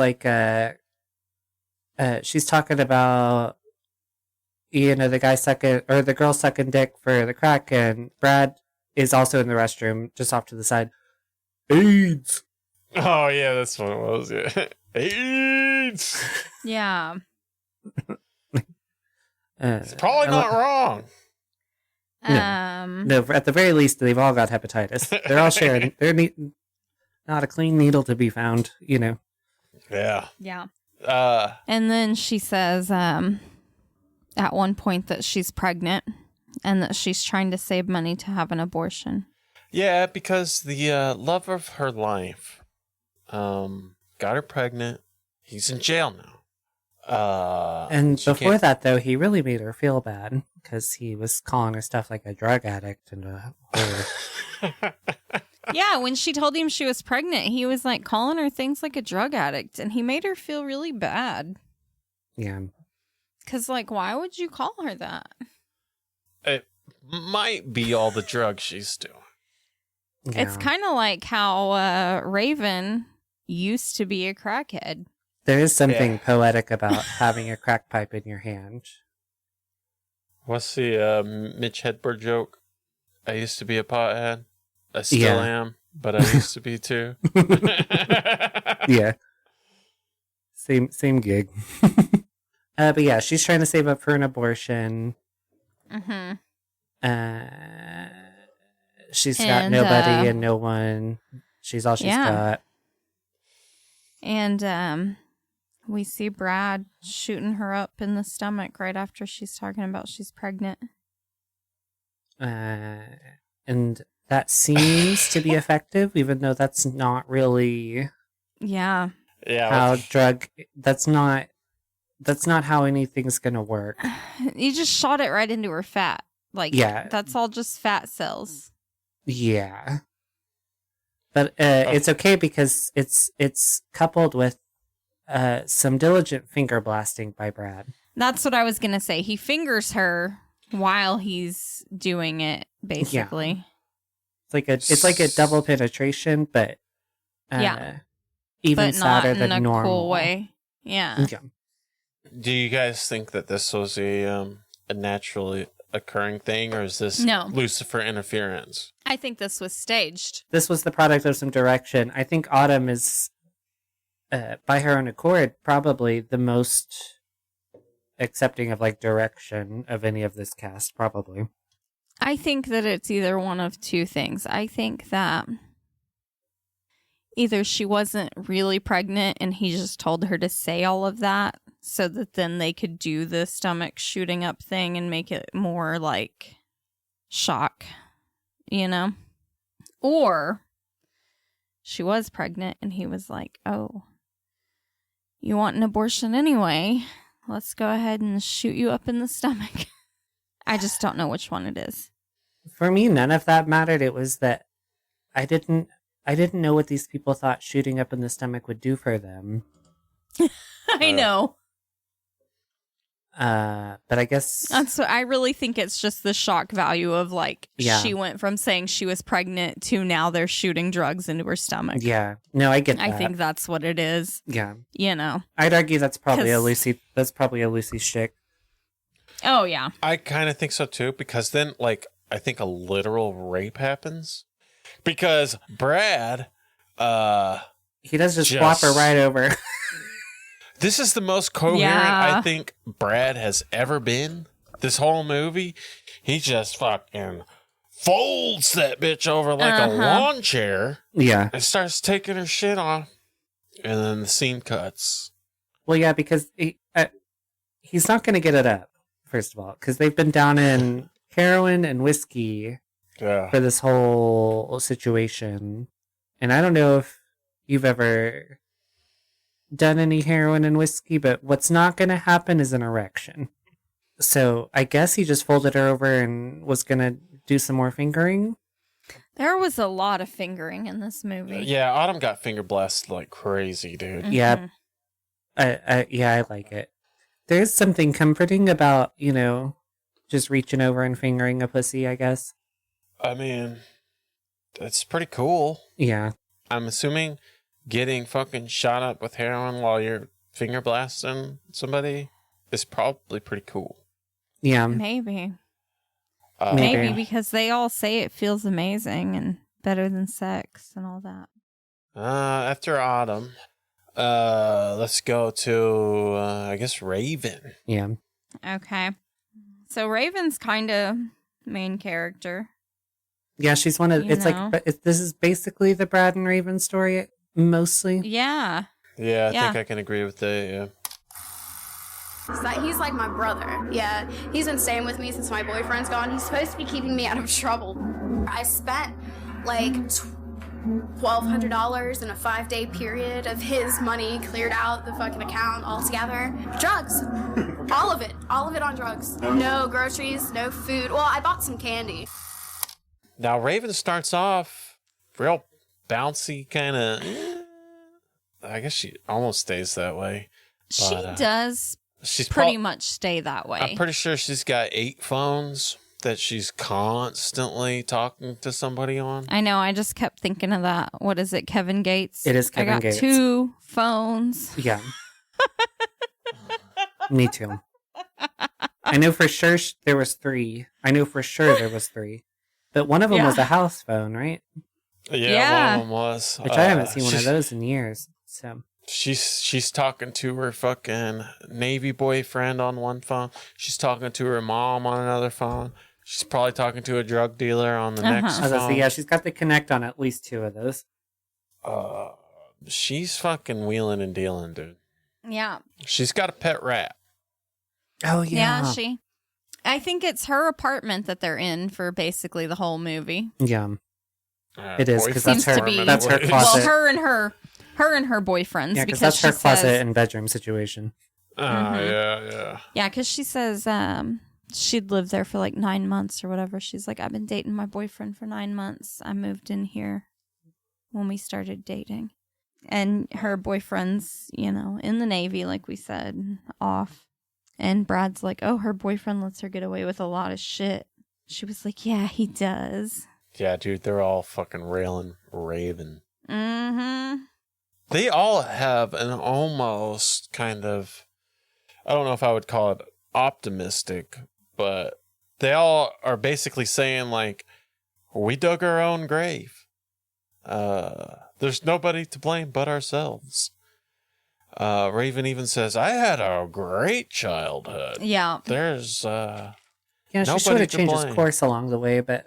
she's talking about the girl sucking dick for the crack, and Brad is also in the restroom just off to the side. AIDS. Oh yeah, that's what it was. Yeah, AIDS. yeah. It's probably not wrong. No, at the very least, they've all got hepatitis. They're all sharing. Not a clean needle to be found. Yeah. Yeah. Uh, And then she says at one point that she's pregnant and that she's trying to save money to have an abortion. yeah, because the love of her life got her pregnant. He's in jail now. And she before can't- that, though, he really made her feel bad because he was calling her stuff like a drug addict and a whore. Yeah, when she told him she was pregnant, he was like calling her things like a drug addict, and he made her feel really bad. Yeah. Because, like, why would you call her that? It might be all the drugs she's doing. It's kind of like how Raven used to be a crackhead. There is something Yeah. poetic about having a crack pipe in your hand. What's the Mitch Hedberg joke? I used to be a pothead. I still Yeah. am, but I used to be too. Yeah. Same gig. But yeah, she's trying to save up for an abortion. Mm-hmm. She's got And, nobody and no one. She's all she's got. And we see Brad shooting her up in the stomach right after she's talking about she's pregnant. And that seems to be effective, even though that's not really Yeah. Yeah. how that's not how anything's gonna work. You just shot it right into her fat. Like, Yeah. that's all just fat cells. Yeah. But it's okay because it's coupled with some diligent finger blasting by Brad. That's what I was going to say. He fingers her while he's doing it, basically. It's like a double penetration, but Yeah. even But not sadder in than a normal. cool way. Yeah. Yeah. Do you guys think that this was a naturally occurring thing, or is this No. Lucifer interference? I think this was staged. This was the product of some direction. I think Autumn is, by her own accord, probably the most accepting of direction of any of this cast, probably. I think that it's either one of two things. I think that either she wasn't really pregnant and he just told her to say all of that so that then they could do the stomach shooting up thing and make it more like shock, you know? Or she was pregnant and he was like, oh, you want an abortion anyway? Let's go ahead and shoot you up in the stomach. I just don't know which one it is. For me, none of that mattered. It was that I didn't know what these people thought shooting up in the stomach would do for them. I know. But I guess That's what I really think it's just the shock value of like Yeah. she went from saying she was pregnant to now they're shooting drugs into her stomach. Yeah. No, I get that. I think that's what it is. Yeah. You know. I'd argue that's probably a 'Cause- Lucy. That's probably a Lucy shtick. Oh yeah. I kind of think so too, because then, like, I think a literal rape happens. Because Brad, He does just swap her right over. this is the most coherent Yeah. I think Brad has ever been. This whole movie, he just fucking folds that bitch over like a lawn chair. Yeah. And starts taking her shit off. And then the scene cuts. Well, yeah, because he's not going to get it up, first of all, because they've been down in heroin and whiskey Yeah. for this whole situation. And I don't know if you've ever done any heroin and whiskey, but what's not going to happen is an erection. So I guess he just folded her over and was going to do some more fingering. There was a lot of fingering in this movie. Yeah, Autumn got finger blasted like crazy, dude. Mhm. Yeah. I like it. There's something comforting about, just reaching over and fingering a pussy, I guess. I mean, that's pretty cool. Yeah. I'm assuming getting fucking shot up with heroin while you're finger blasting somebody is probably pretty cool. Yeah. Maybe. Maybe. Maybe because they all say it feels amazing and better than sex and all that. After Autumn, let's go to, I guess, Raven. Yeah. Okay. So Raven's kind of main character. Yeah, she's one of. You It's know. like this is basically the Brad and Raven story, mostly. Yeah. Yeah, I Yeah. think I can agree with that, yeah. He's like my brother. Yeah, he's been staying with me since my boyfriend's gone. He's supposed to be keeping me out of trouble. I spent like $1,200 in a 5-day period of his money cleared out the fucking account altogether. Drugs. All of it on drugs. No groceries, no food. Well, I bought some candy. Now, Raven starts off real bouncy, kind of. I guess she almost stays that way. She But, does she's pretty much stay that way. I'm pretty sure she's got 8 phones that she's constantly talking to somebody on. I know. I just kept thinking of that. What is it? Kevin Gates? It is Kevin I got Gates. 2 phones. Yeah. Me too. I know for sure there was 3. I knew for sure there was 3. But one of them was a house phone, right? Yeah, one of them was. Which I haven't seen one of those in years. So She's talking to her fucking Navy boyfriend on one phone. She's talking to her mom on another phone. She's probably talking to a drug dealer on the next I was gonna phone. say, yeah, she's got the Connect on at least 2 of those. She's fucking wheeling and dealing, dude. Yeah. She's got a pet rat. Oh Yeah, I think it's her apartment that they're in for basically the whole movie. Yeah. It is because that's Seems her. to be. That's her closet. Well, her and her boyfriends. Yeah, because that's her she closet says- and bedroom situation. Yeah. Yeah, because she says she'd lived there for like 9 months or whatever. She's like, I've been dating my boyfriend for 9 months. I moved in here when we started dating. And her boyfriend's, in the Navy, like we said, off. And Brad's like, oh, her boyfriend lets her get away with a lot of shit. She was like, yeah, he does. Yeah, dude, they're all fucking railing Raven. Mm-hmm. They all have an almost kind of, I don't know if I would call it optimistic, but they all are basically saying like, we dug our own grave. There's nobody to blame but ourselves. Raven even says, I had a great childhood. Yeah. There's Yeah, she nobody should have to changed his blame. course along the way, but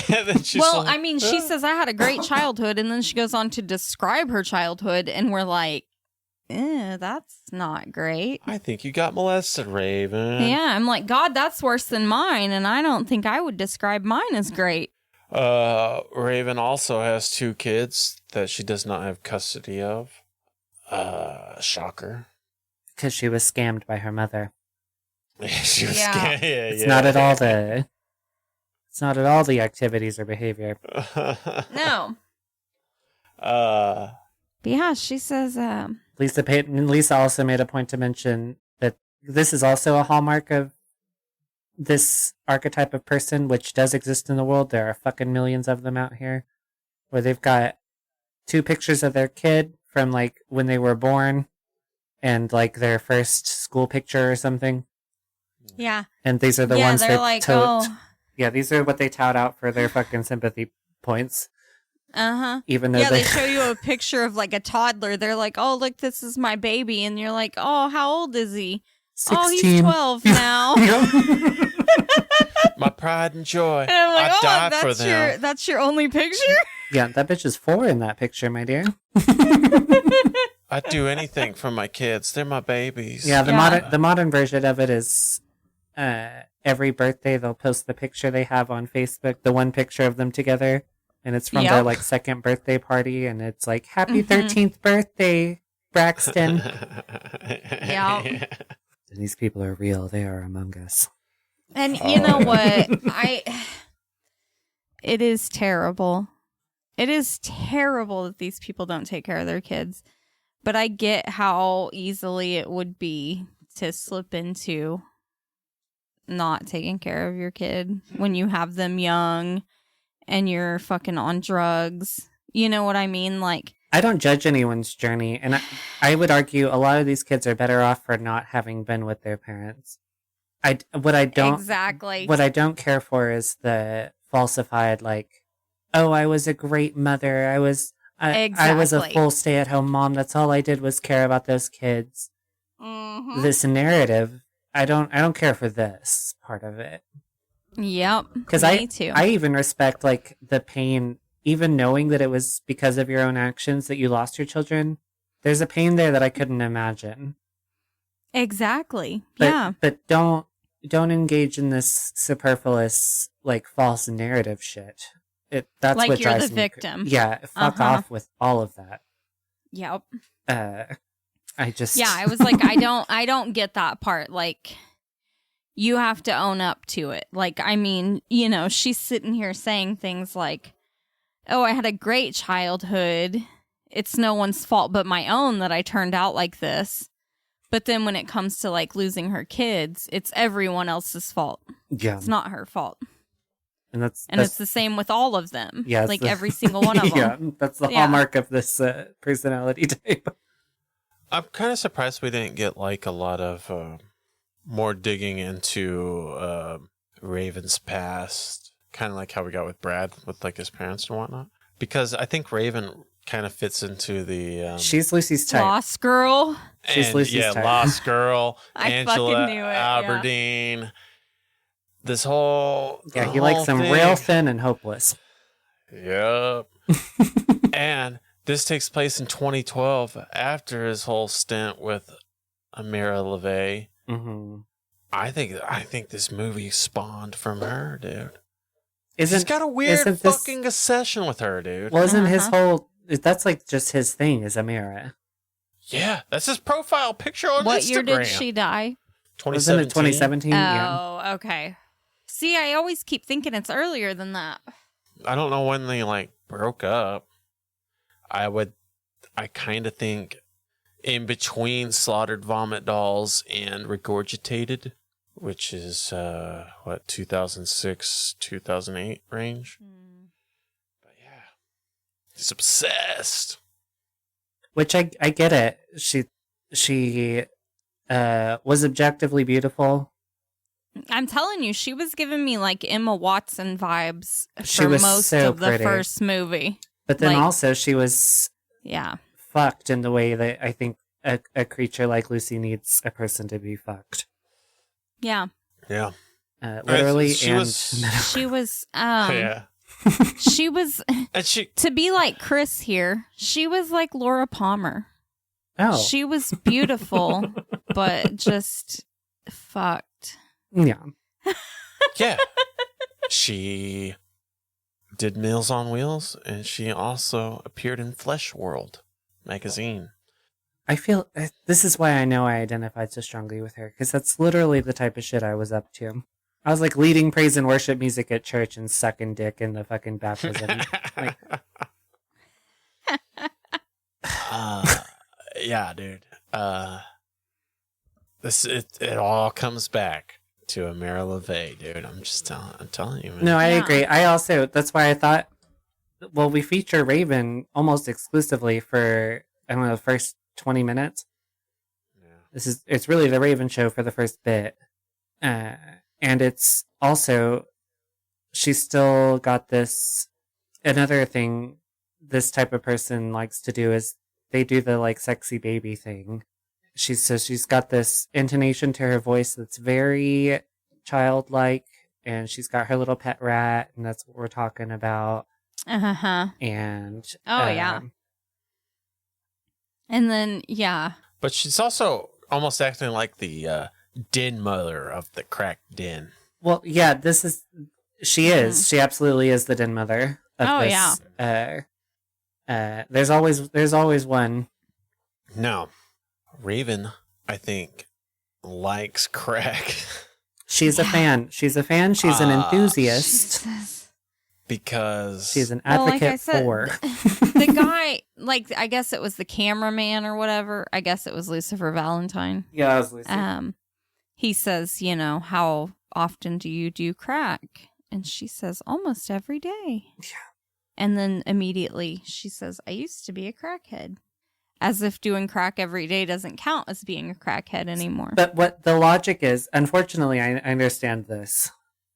And then she's Well, like, I mean, she says I had a great childhood, and then she goes on to describe her childhood, and we're like, that's not great. I think you got molested, Raven. Yeah, I'm like, God, that's worse than mine, and I don't think I would describe mine as great. Raven also has 2 kids that she does not have custody of. Shocker. Because she was scammed by her mother. She was Yeah. scared. Yeah, It's not at all the activities or behavior. No. Uh, But yeah, she says, Lisa also made a point to mention that this is also a hallmark of this archetype of person, which does exist in the world. There are fucking millions of them out here, where they've got 2 pictures of their kid from like when they were born and like their first school picture or something. yeah. And these are the Yeah, ones they're that like, oh. Yeah, these are what they tout out for their fucking sympathy points. Uh-huh. Even though Yeah, they show you a picture of like a toddler. They're like, oh, look, this is my baby. And you're like, oh, how old is he? 16. Oh, he's 12 now. my pride and joy. And I'm like, I oh, died for them. that's your only picture? Yeah, that bitch is 4 in that picture, my dear. I'd do anything for my kids. They're my babies. Yeah, the modern version of it is every birthday they'll post the picture they have on Facebook, the one picture of them together, and it's from their like second birthday party, and it's like happy 13th birthday, Braxton. Yeah. And these people are real. They are among us. And you know what? It is terrible. It is terrible that these people don't take care of their kids. But I get how easily it would be to slip into not taking care of your kid when you have them young and you're fucking on drugs. You know what I mean? Like, I don't judge anyone's journey, and I would argue a lot of these kids are better off for not having been with their parents. What I don't care for is the falsified, like, oh, I was a great mother. I was a full stay-at-home mom. That's all I did was care about those kids. Mm-hmm. This narrative, I don't care for this part of it. Yep. Because me too. I even respect like the pain, even knowing that it was because of your own actions that you lost your children. There's a pain there that I couldn't imagine. Exactly. But don't engage in this superfluous, like, false narrative shit. That's like what you're drives the me victim. Yeah, fuck off with all of that. Yep. I just I was like, I don't get that part. Like, you have to own up to it. Like, I mean, you know, she's sitting here saying things like, oh, I had a great childhood. It's no one's fault but my own that I turned out like this. But then when it comes to like losing her kids, it's everyone else's fault. Yeah. It's not her fault. And that's it's the same with all of them. Yeah, like every single one of them. Yeah, that's the hallmark of this personality type. I'm kind of surprised we didn't get like a lot of more digging into Raven's past, kind of like how we got with Brad with like his parents and whatnot. Because I think Raven kind of fits into the she's Lucy's type. Lost Girl. She's Lucy's type. Lost Girl. I Angela fucking knew it. Aberdeen. Yeah. This whole he likes them real thin and hopeless. Yep. And this takes place in 2012 after his whole stint with Amira LaVey. Mm-hmm. I think this movie spawned from her, dude. He's got a weird fucking obsession with her, dude. Well, isn't his whole... That's like just his thing, is Amira. Yeah, that's his profile picture on Instagram. What year did she die? 2017. Wasn't it 2017? Oh, yeah. okay. See, I always keep thinking it's earlier than that. I don't know when they like broke up. I kind of think in between Slaughtered Vomit Dolls and Regurgitated, which is 2006, 2008 range. But yeah, he's obsessed. Which I get it. She was objectively beautiful. I'm telling you, she was giving me like Emma Watson vibes She for was most so of the pretty. first movie. But then Like, also she was fucked in the way that I think a creature like Lucy needs a person to be fucked. Yeah. Yeah. Literally she and was, She was yeah. she was And she to be like Chris here, she was like Laura Palmer. Oh. She was beautiful, but just fucked. Yeah. Yeah. She did Meals on Wheels, and she also appeared in Flesh World magazine. I feel this is why I know I identified so strongly with her, because that's literally the type of shit I was up to. I was like leading praise and worship music at church and sucking dick in the fucking baptism. Like, yeah, dude. It all comes back to Amira LaVey, dude. I'm telling you, man. no, I agree. I also, that's why I thought, well, we feature Raven almost exclusively for, I don't know, the first 20 minutes. Yeah. It's really the Raven show for the first bit. And it's also, she's still got this, another thing this type of person likes to do is they do the like sexy baby thing. She's got this intonation to her voice that's very childlike, and she's got her little pet rat, and that's what we're talking about. Uh-huh. And yeah. And then but she's also almost acting like the den mother of the crack den. Well, yeah, she absolutely is the den mother of this. Yeah. There's always one. No. Raven, I think, likes crack. She's a fan. She's an enthusiast. Because she's an advocate for. The guy, like, I guess it was the cameraman or whatever. I guess it was Lucifer Valentine. Yeah, it was Lucifer. He says, how often do you do crack? And she says, almost every day. Yeah. And then immediately she says, I used to be a crackhead. As if doing crack every day doesn't count as being a crackhead anymore. But what the logic is, unfortunately, I understand this.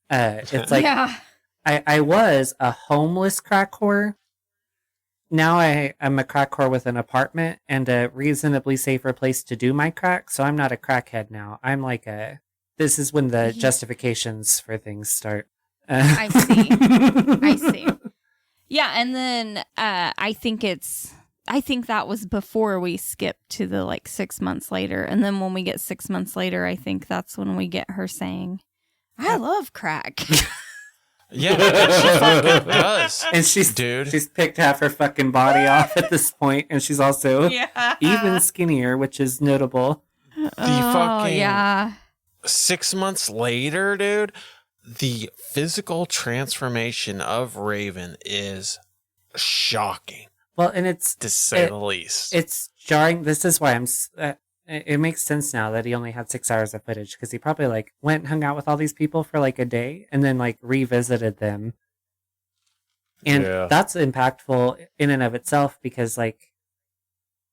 It's like, I was a homeless crack whore. Now I'm a crack whore with an apartment and a reasonably safer place to do my crack. So I'm not a crackhead now. I'm like this is when the justifications for things start. I see. Yeah, and then I think that was before we skipped to the 6 months later. And then when we get 6 months later, I think that's when we get her saying, I love crack. Yeah, she fucking does. And she's picked half her fucking body off at this point, and she's also even skinnier, which is notable. The fucking 6 months later, dude, the physical transformation of Raven is shocking. Well, and it's to say the least. It's jarring. This is why it makes sense now that he only had 6 hours of footage, because he probably went and hung out with all these people for a day and then revisited them. And that's impactful in and of itself, because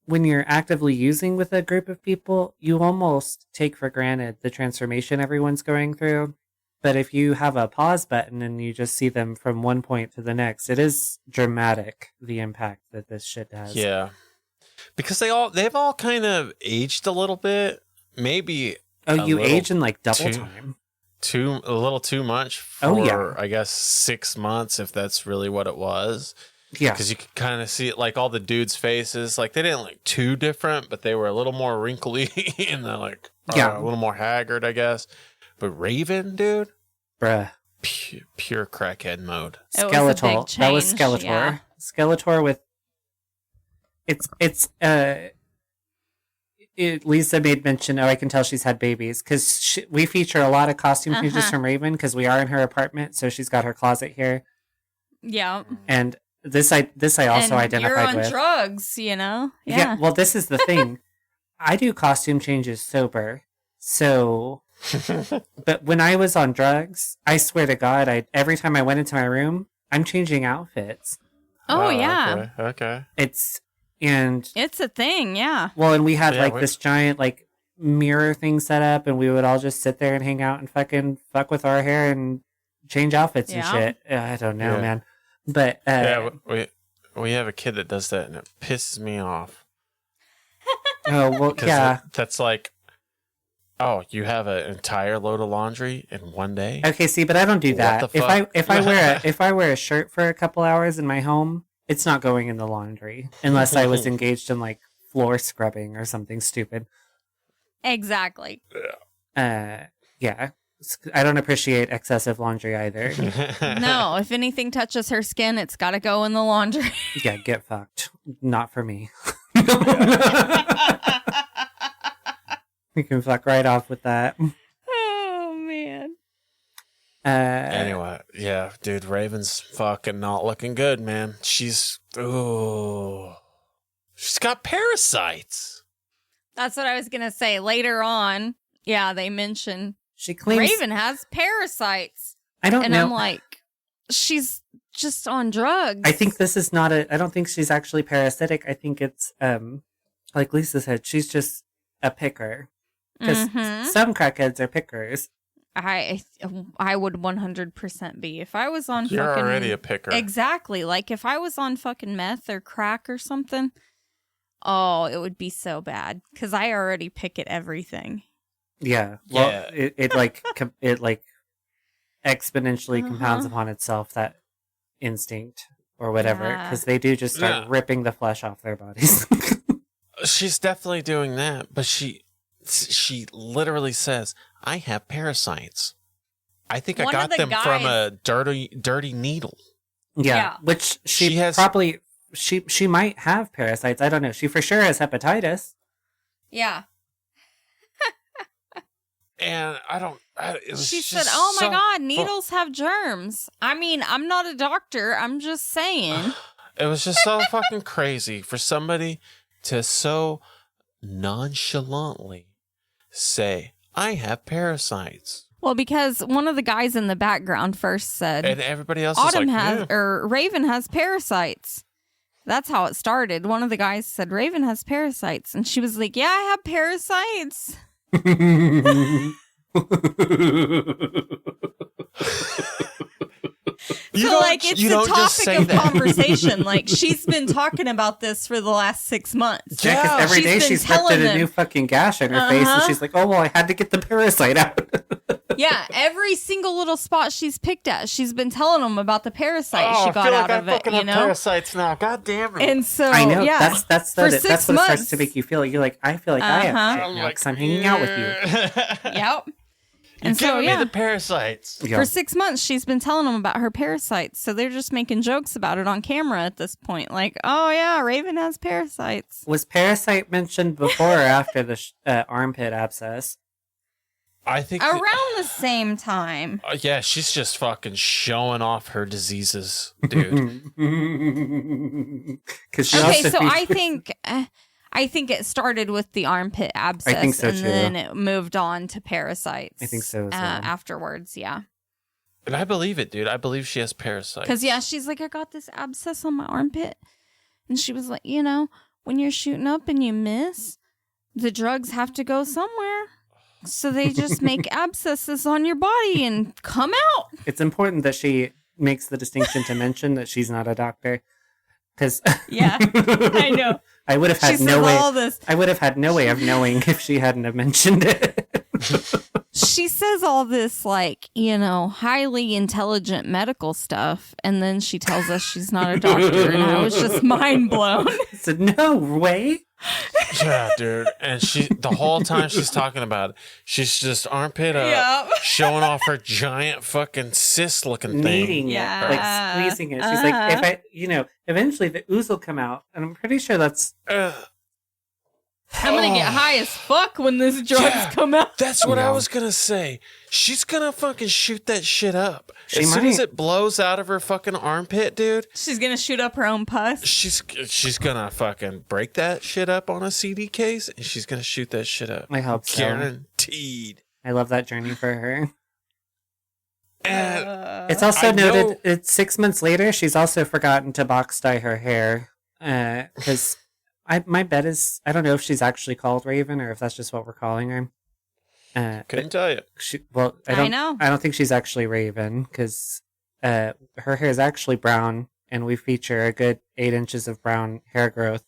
when you're actively using with a group of people, you almost take for granted the transformation everyone's going through. But if you have a pause button and you just see them from one point to the next, it is dramatic, the impact that this shit has. Yeah. Because they've all kind of aged a little bit. Maybe you age in double time. A little too much for I guess 6 months, if that's really what it was. Yeah. Because you could kind of see it, all the dudes' faces. They didn't look too different, but they were a little more wrinkly and they're a little more haggard, I guess. But Raven, dude, bruh, pure crackhead mode. Skeletor. That was Skeletor. Yeah. Skeletor with Lisa made mention. I can tell she's had babies, because we feature a lot of costume changes from Raven, because we are in her apartment, so she's got her closet here. Yeah, and this I also identified with. You're on drugs, Yeah. Well, this is the thing. I do costume changes sober, so. But when I was on drugs, I swear to God, every time I went into my room, I'm changing outfits. Oh yeah. Okay. It's a thing, yeah. Well, and we had this giant mirror thing set up, and we would all just sit there and hang out and fucking fuck with our hair and change outfits and shit. I don't know, man. But we have a kid that does that, and it pisses me off. Oh well, yeah. That's oh, you have an entire load of laundry in one day? Okay, see, but I don't do that. If I wear a shirt for a couple hours in my home, it's not going in the laundry unless I was engaged in floor scrubbing or something stupid. Exactly. Yeah. I don't appreciate excessive laundry either. No, if anything touches her skin, it's got to go in the laundry. Yeah, get fucked. Not for me. We can fuck right off with that. Oh, man. Anyway, yeah, dude, Raven's fucking not looking good, man. She's got parasites. That's what I was going to say. Later on, yeah, they mention she claims Raven has parasites. I don't know. And I'm like, she's just on drugs. I think this is not I don't think she's actually parasitic. I think it's, like Lisa said, she's just a picker. Because some crackheads are pickers. I would 100% be. If I was on You're fucking... already a picker. Exactly. Like, if I was on fucking meth or crack or something, oh, it would be so bad. Because I already pick at everything. Yeah. Well, it exponentially compounds upon itself, that instinct or whatever. Because they do just start ripping the flesh off their bodies. She's definitely doing that, but she literally says, I have parasites. I think I got them from a dirty needle. Yeah. Which she has probably, she might have parasites. I don't know. She for sure has hepatitis. Yeah. And she said, oh my God, needles have germs. I mean, I'm not a doctor. I'm just saying. It was just so fucking crazy for somebody to so nonchalantly say, I have parasites. Well, because one of the guys in the background first said, and everybody else Autumn is like, or Raven has parasites. That's how it started. One of the guys said, Raven has parasites. And she was like, yeah, I have parasites. So, like, it's the topic of conversation. Like, she's been talking about this for the last 6 months. Yeah, because every day she's ripped a new fucking gash in her face, and she's like, oh, well, I had to get the parasite out. Yeah, every single little spot she's picked at, she's been telling them about the parasite she got out of it, you know? Parasites now, god damn it. And so, I know, yeah. that's what it starts to make you feel. You're like, I feel like I have shit now, because I'm hanging out with you. Yep. And so, me the parasites. For 6 months, she's been telling them about her parasites. So they're just making jokes about it on camera at this point. Like, oh, yeah, Raven has parasites. Was parasite mentioned before or after the armpit abscess? I think around the same time. Yeah, she's just fucking showing off her diseases, dude. Okay, so I think it started with the armpit abscess, I think so, and too. then it moved on to parasites. I think so, as well. Afterwards, yeah. And I believe it, dude. I believe she has parasites. Because, yeah, she's like, I got this abscess on my armpit. And she was like, you know, when you're shooting up and you miss, the drugs have to go somewhere. So they just make abscesses on your body and come out. It's important that she makes the distinction to mention that she's not a doctor. Because yeah, I know. I would have had no way. I would have had no way of knowing if she hadn't have mentioned it. She says all this, like, you know, highly intelligent medical stuff, and then she tells us she's not a doctor, and I was just mind blown. I said, no way. Yeah, dude. And the whole time she's talking about it, she's just armpit up, showing off her giant fucking cyst looking thing. Kneading it, like squeezing it. She's like, eventually the ooze will come out. And I'm pretty sure that's... I'm going to get high as fuck when this drugs come out. That's what I was going to say. She's going to fucking shoot that shit up. As soon as it blows out of her fucking armpit, dude. She's going to shoot up her own pus. She's going to fucking break that shit up on a CD case, and she's going to shoot that shit up. I hope so. Guaranteed. I love that journey for her. And it's also noted, it's 6 months later, she's also forgotten to box dye her hair. Because... my bet is, I don't know if she's actually called Raven or if that's just what we're calling her. Couldn't tell you. I know. I don't think she's actually Raven because her hair is actually brown, and we feature a good 8 inches of brown hair growth.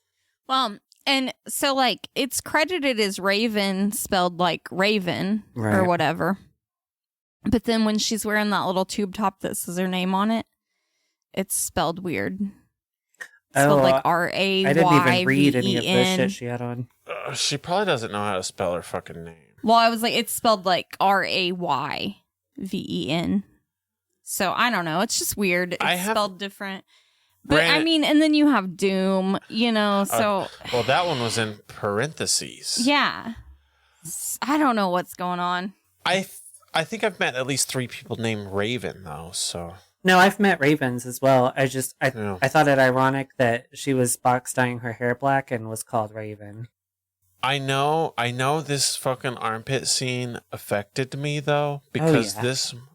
Well, and so like it's credited as Raven, spelled like Raven or whatever. But then when she's wearing that little tube top that says her name on it, it's spelled weird. Spelled like R-A-Y-V-E-N. I didn't even read any of the shit she had on. She probably doesn't know how to spell her fucking name. Well, I was like, it's spelled like Rayven. So I don't know. It's just weird. It's spelled different. But I mean, and then you have Doom, you know, so. Well, that one was in parentheses. Yeah. I don't know what's going on. I think I've met at least 3 people named Raven, though, so. No, I've met Ravens as well. I thought it ironic that she was box dyeing her hair black and was called Raven. I know this fucking armpit scene affected me, though, because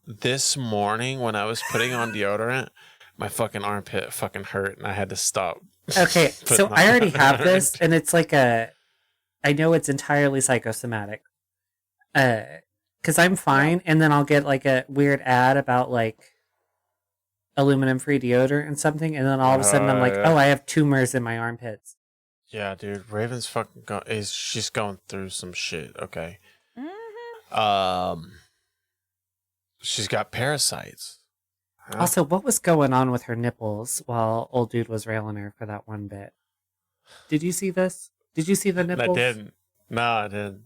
this morning when I was putting on deodorant, my fucking armpit fucking hurt and I had to stop. Okay, so I already have this, and it's like I know it's entirely psychosomatic. Because I'm fine, and then I'll get like a weird ad about like aluminum-free deodorant and something, and then all of a sudden I'm like, oh, I have tumors in my armpits. Yeah, dude, Raven's fucking she's going through some shit. Okay, she's got parasites. Huh? Also, what was going on with her nipples while old dude was railing her for that one bit? Did you see this? Did you see the nipples? I didn't. No, I didn't.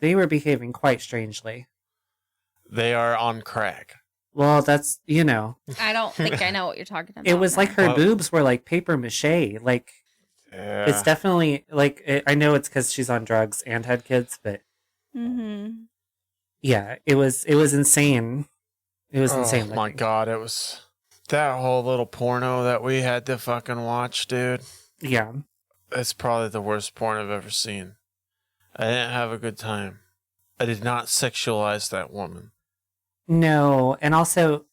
They were behaving quite strangely. They are on crack. Well, that's, you know. I don't think I know what you're talking about. It was like her boobs were like paper mache. Like, it's definitely, like, I know it's because she's on drugs and had kids, but. Yeah, it was insane. It was insane. Oh my God, it was that whole little porno that we had to fucking watch, dude. Yeah. It's probably the worst porn I've ever seen. I didn't have a good time. I did not sexualize that woman. No, and also,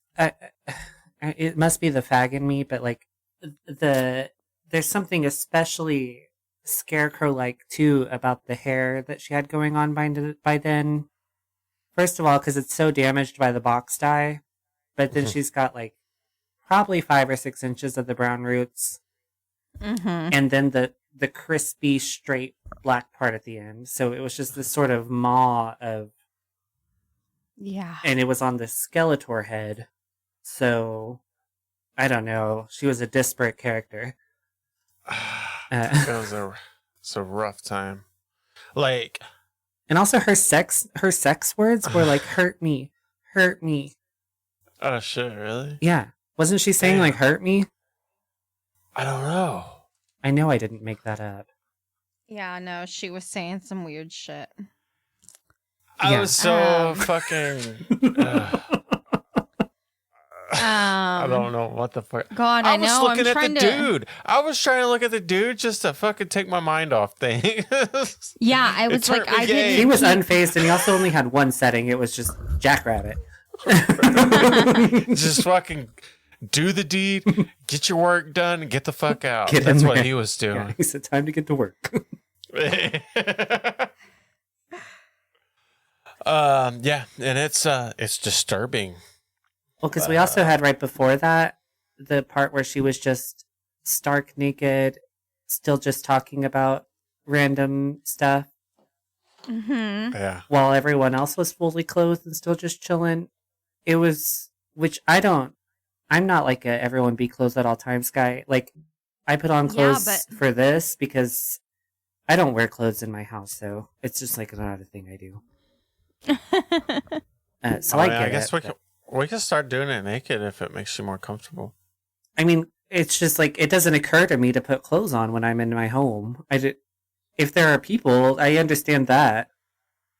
it must be the fag in me, but like, there's something especially Scarecrow-like too about the hair that she had going on by then. First of all, because it's so damaged by the box dye, but then she's got like probably 5 or 6 inches of the brown roots, and then the crispy straight black part at the end. So it was just this sort of maw of, and it was on the Skeletor head. So I don't know. She was a disparate character. It was a rough time. Like. And also her sex words were like, hurt me. Oh shit, really? Yeah. Wasn't she saying like, hurt me? I don't know. I know I didn't make that up. Yeah, no, she was saying some weird shit. I was so fucking... I don't know what the fuck. God, I know. I was looking at the dude. I was trying to look at the dude just to fucking take my mind off things. Yeah, I was like, I didn't. He was unfazed, and he also only had one setting. It was just Jackrabbit. Just fucking do the deed, get your work done, and get the fuck out. Get That's in what there. he was doing. Yeah, he said, time to get to work. Yeah, and it's disturbing. Well, because we also had right before that the part where she was just stark naked, still just talking about random stuff. Yeah. While everyone else was fully clothed and still just chilling. It was, which I'm not like a everyone be clothed at all times guy. Like, I put on clothes for this because I don't wear clothes in my house, so it's just like not a thing I do. So I guess we can start doing it naked if it makes you more comfortable. I mean, it's just like, it doesn't occur to me to put clothes on when I'm in my home. If there are people, I understand that.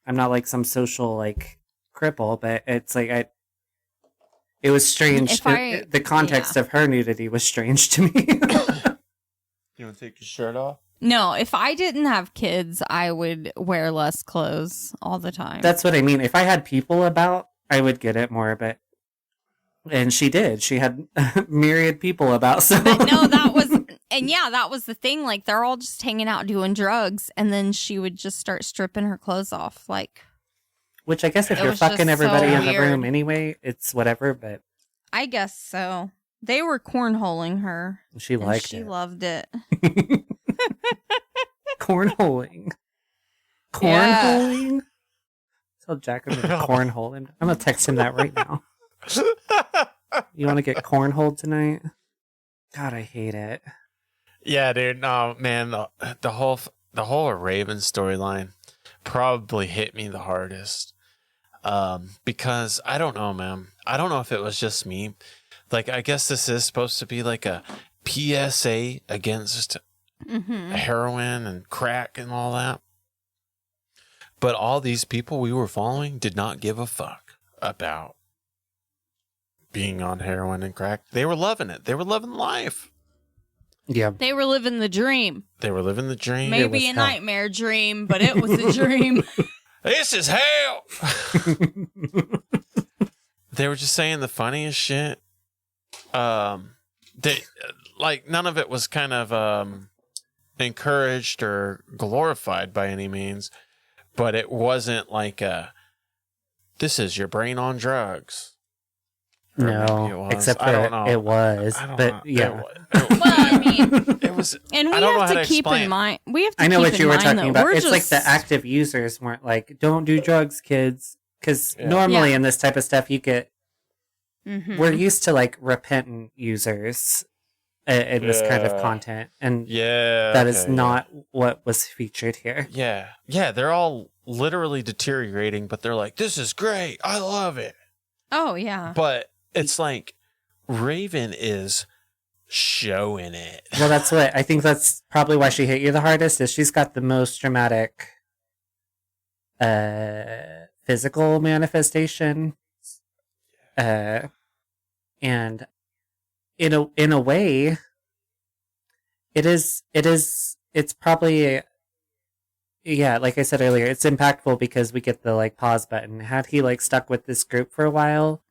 I'm not like some social like cripple, but it's like it was strange. The context of her nudity was strange to me. You want to take your shirt off? No, if I didn't have kids, I would wear less clothes all the time. That's what I mean. If I had people about, I would get it more, and she did. She had myriad people about. So but no, that was the thing. Like, they're all just hanging out doing drugs, and then she would just start stripping her clothes off. Like, which I guess if you're fucking everybody in the room aney, it's whatever. But I guess so. They were cornholing her. She liked it. She loved it. Cornholing. Yeah. Tell Jack I'm gonna cornhole him. I'm gonna text him that right now. You want to get cornholed tonight? God, I hate it. Yeah, dude. No, man. The whole Raven storyline. probably hit me the hardest. Because I don't know, man. I don't know if it was just me. Like, I guess this is supposed to be like a PSA against heroin and crack and all that. But all these people we were following did not give a fuck about being on heroin and crack. They were loving it. They were loving life. Yeah. They were living the dream. They were living the dream. Maybe a nightmare dream, but it was a dream. This is hell. They were just saying the funniest shit. They like none of it was kind of encouraged or glorified by any means, but it wasn't like this is your brain on drugs. Or maybe it No, was. except I don't that know. it was. I don't But know. yeah. Well, I mean, It was. and we I don't know have how to to keep explain. in mind. We have to I know keep what in you were mind talking that about. we're It's like just- the active users weren't like, don't do drugs, kids. Because normally Yeah. in this type of stuff, you get, Mhm. we're used to like repentant users in this kind of Yeah. content. And Yeah, that is okay, not what was featured here. Yeah. Yeah, they're all literally deteriorating, but they're like, this is great. I love it. Oh yeah. But it's like Raven is showing it. Well, that's what I think that's probably why she hit you the hardest is she's got the most dramatic physical manifestation. And in a way it's probably yeah, like I said earlier, it's impactful because we get the like pause button. Had he like stuck with this group for a while,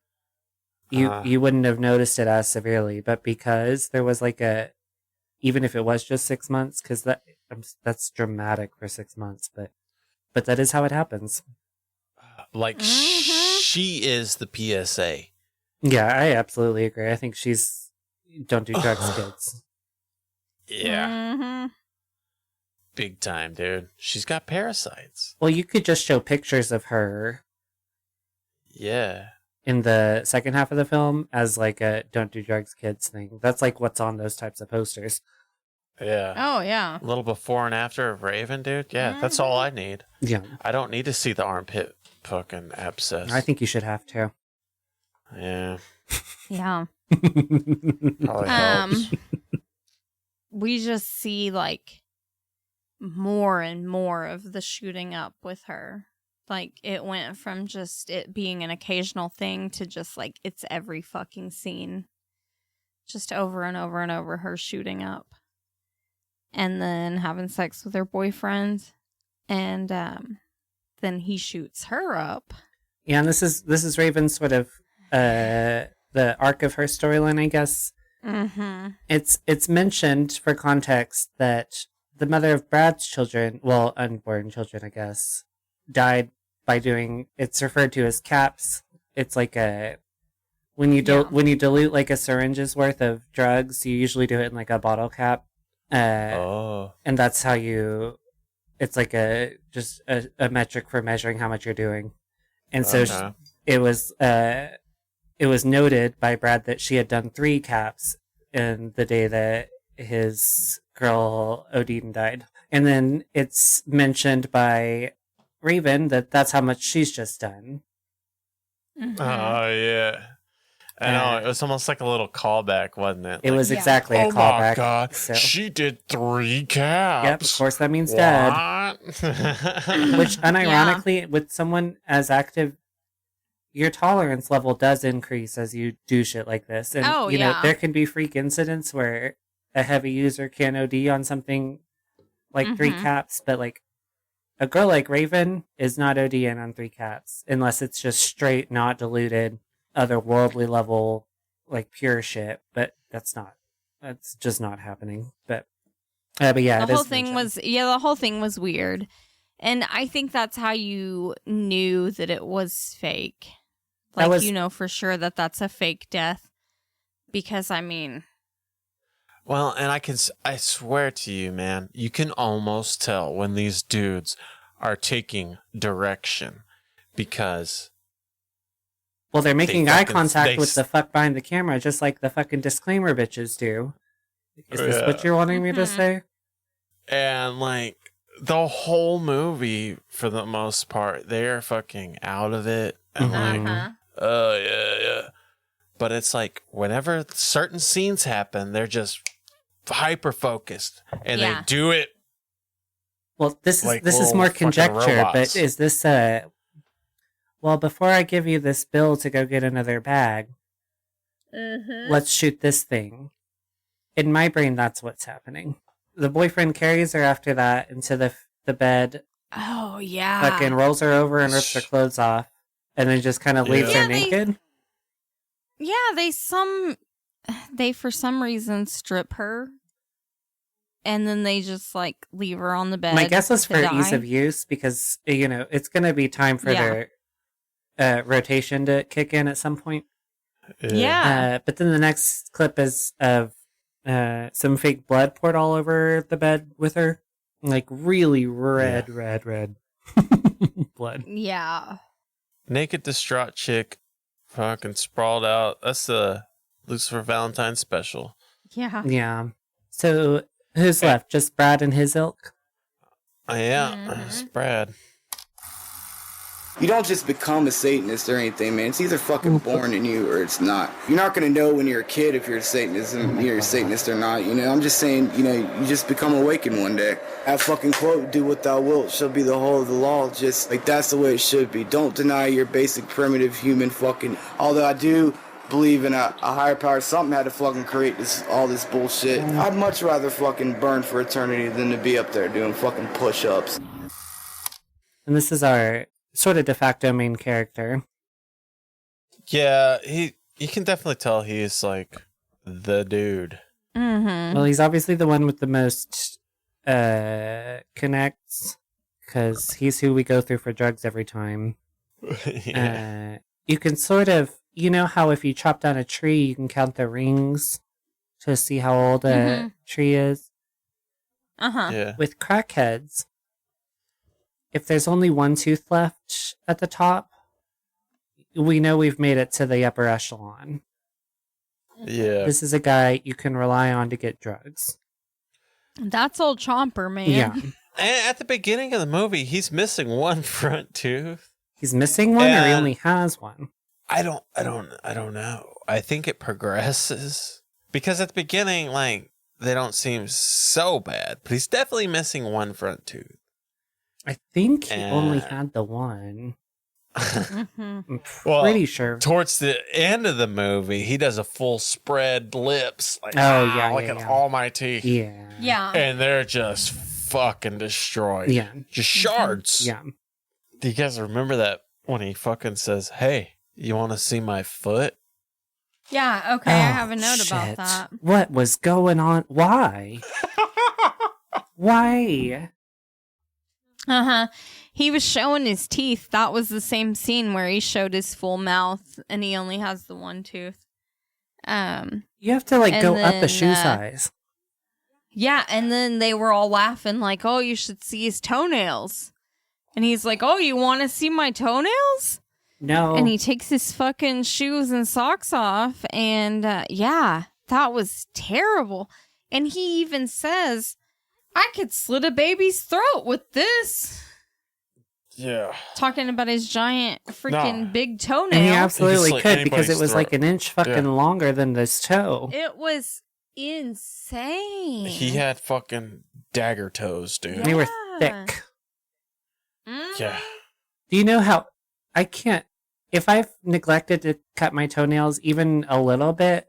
you wouldn't have noticed it as severely, but because there was like even if it was just 6 months, because that's dramatic for 6 months, but that is how it happens. Like, she is the PSA. Yeah, I absolutely agree. I think she's don't do drugs, kids. Yeah. Big time, dude. She's got parasites. Well, you could just show pictures of her Yeah. in the second half of the film as like a don't do drugs, kids thing. That's like what's on those types of posters. Yeah. Oh yeah. A little before and after of Raven, dude. Yeah, that's all I need. Yeah. I don't need to see the armpit fucking abscess. I think you should have to. Yeah. Yeah. Probably helps. We just see like more and more of the shooting up with her. Like it went from just it being an occasional thing to just like it's every fucking scene. Just over and over and over her shooting up. And then having sex with her boyfriend. And then he shoots her up. Yeah, and this is Raven's sort of the arc of her storyline, I guess. Mm-hmm. It's mentioned for context that the mother of Brad's children, well, unborn children, I guess, died by doing. It's referred to as caps. It's like when you dilute like a syringe's worth of drugs, you usually do it in like a bottle cap. And that's how you. It's like just a metric for measuring how much you're doing, and so it was noted by Brad that she had done 3 caps in the day that his girl OD'd and died. And then it's mentioned by Raven that that's how much she's just done. Oh, yeah. I know. It was almost like a little callback, wasn't it? It was exactly a oh callback. my God. So. She did 3 caps. Yep, of course that means dead. Which, unironically, with someone as active, your tolerance level does increase as you do shit like this. And, you know, there can be freak incidents where a heavy user can OD on something like 3 caps, but, like, a girl like Raven is not ODing on 3 caps unless it's just straight, not diluted, otherworldly level, like, pure shit. But that's just not happening. But yeah, the whole thing was weird. And I think that's how you knew that it was fake. Like, you know for sure that that's a fake death. Because, I mean... Well, and I swear to you, man, you can almost tell when these dudes are taking direction. Because... Well, they're making eye contact with the fuck behind the camera, just like the fucking disclaimer bitches do. Is this what you're wanting me to say? And, like, the whole movie, for the most part, they're fucking out of it. And like, oh, yeah. But it's like, whenever certain scenes happen, they're just hyper-focused. And they do it. Well, this like is more fucking conjecture, robots. but is this well, before I give you this bill to go get another bag, let's shoot this thing. In my brain, that's what's happening. The boyfriend carries her after that into the bed. Oh, yeah. Fucking rolls her over and rips her clothes off. And then just kind of leaves her naked. They for some reason strip her. And then they just like leave her on the bed. My guess was to for die. ease of use because, you know, it's going to be time for their rotation to kick in at some point. Yeah. But then the next clip is of some fake blood poured all over the bed with her. Like really red blood. Yeah. Naked, distraught chick fucking sprawled out. That's the Lucifer Valentine special. Yeah. Yeah. So who's left? Just Brad and his ilk? Yeah, it's Brad. You don't just become a Satanist or anything, man. It's either fucking born in you or it's not. You're not gonna know when you're a kid if you're a Satanist or not, you know? I'm just saying, you know, you just become awakened one day. That fucking quote, do what thou wilt, shall be the whole of the law. Just, like, that's the way it should be. Don't deny your basic primitive human fucking... Although I do believe in a higher power, something had to fucking create all this bullshit. I'd much rather fucking burn for eternity than to be up there doing fucking push-ups. And this is our sort of de facto main character. Yeah, you can definitely tell he's like the dude. Well, he's obviously the one with the most connects because he's who we go through for drugs every time. You can sort of, you know how if you chop down a tree, you can count the rings to see how old a tree is? Yeah. With crackheads, if there's only one tooth left at the top, we know we've made it to the upper echelon. Yeah. This is a guy you can rely on to get drugs. That's old Chomper, man. Yeah. And at the beginning of the movie, he's missing one front tooth. He's missing one, or he only has one? I don't know. I think it progresses because at the beginning, like, they don't seem so bad, but he's definitely missing one front tooth. I think he only had the one. I'm pretty sure. Towards the end of the movie, he does a full spread lips. Like, look at all my teeth. Yeah. Yeah. And they're just fucking destroyed. Yeah. Just shards. Yeah. Do you guys remember that when he fucking says, "Hey, you want to see my foot?" Yeah, okay, I have a note about that. What was going on? Why? Why? He was showing his teeth. That was the same scene where he showed his full mouth and he only has the one tooth. You have to go up a shoe size. Yeah, and then they were all laughing like, "Oh, you should see his toenails." And he's like, "Oh, you want to see my toenails?" No. And he takes his fucking shoes and socks off. And yeah, that was terrible. And he even says, "I could slit a baby's throat with this." Yeah. Talking about his giant freaking big toenail. And he absolutely could because it was like an inch fucking Yeah. longer than this toe. It was insane. He had fucking dagger toes, dude. They were thick. Yeah. Do you know how I can't, if I've neglected to cut my toenails even a little bit,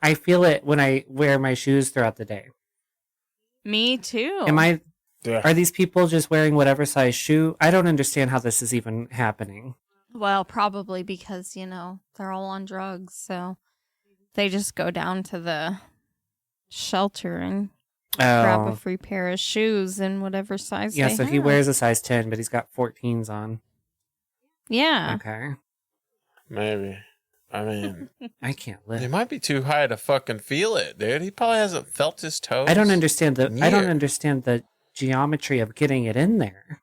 I feel it when I wear my shoes throughout the day. Me too. Are these people just wearing whatever size shoe? I don't understand how this is even happening. Well, probably because, they're all on drugs. So they just go down to the shelter and grab a free pair of shoes in whatever size Yeah, they so have. he wears a size 10, but he's got 14s on. Yeah. Okay. Maybe. I mean, I can't live. He might be too high to fucking feel it, dude. He probably hasn't felt his toes. I don't understand the year. geometry of getting it in there.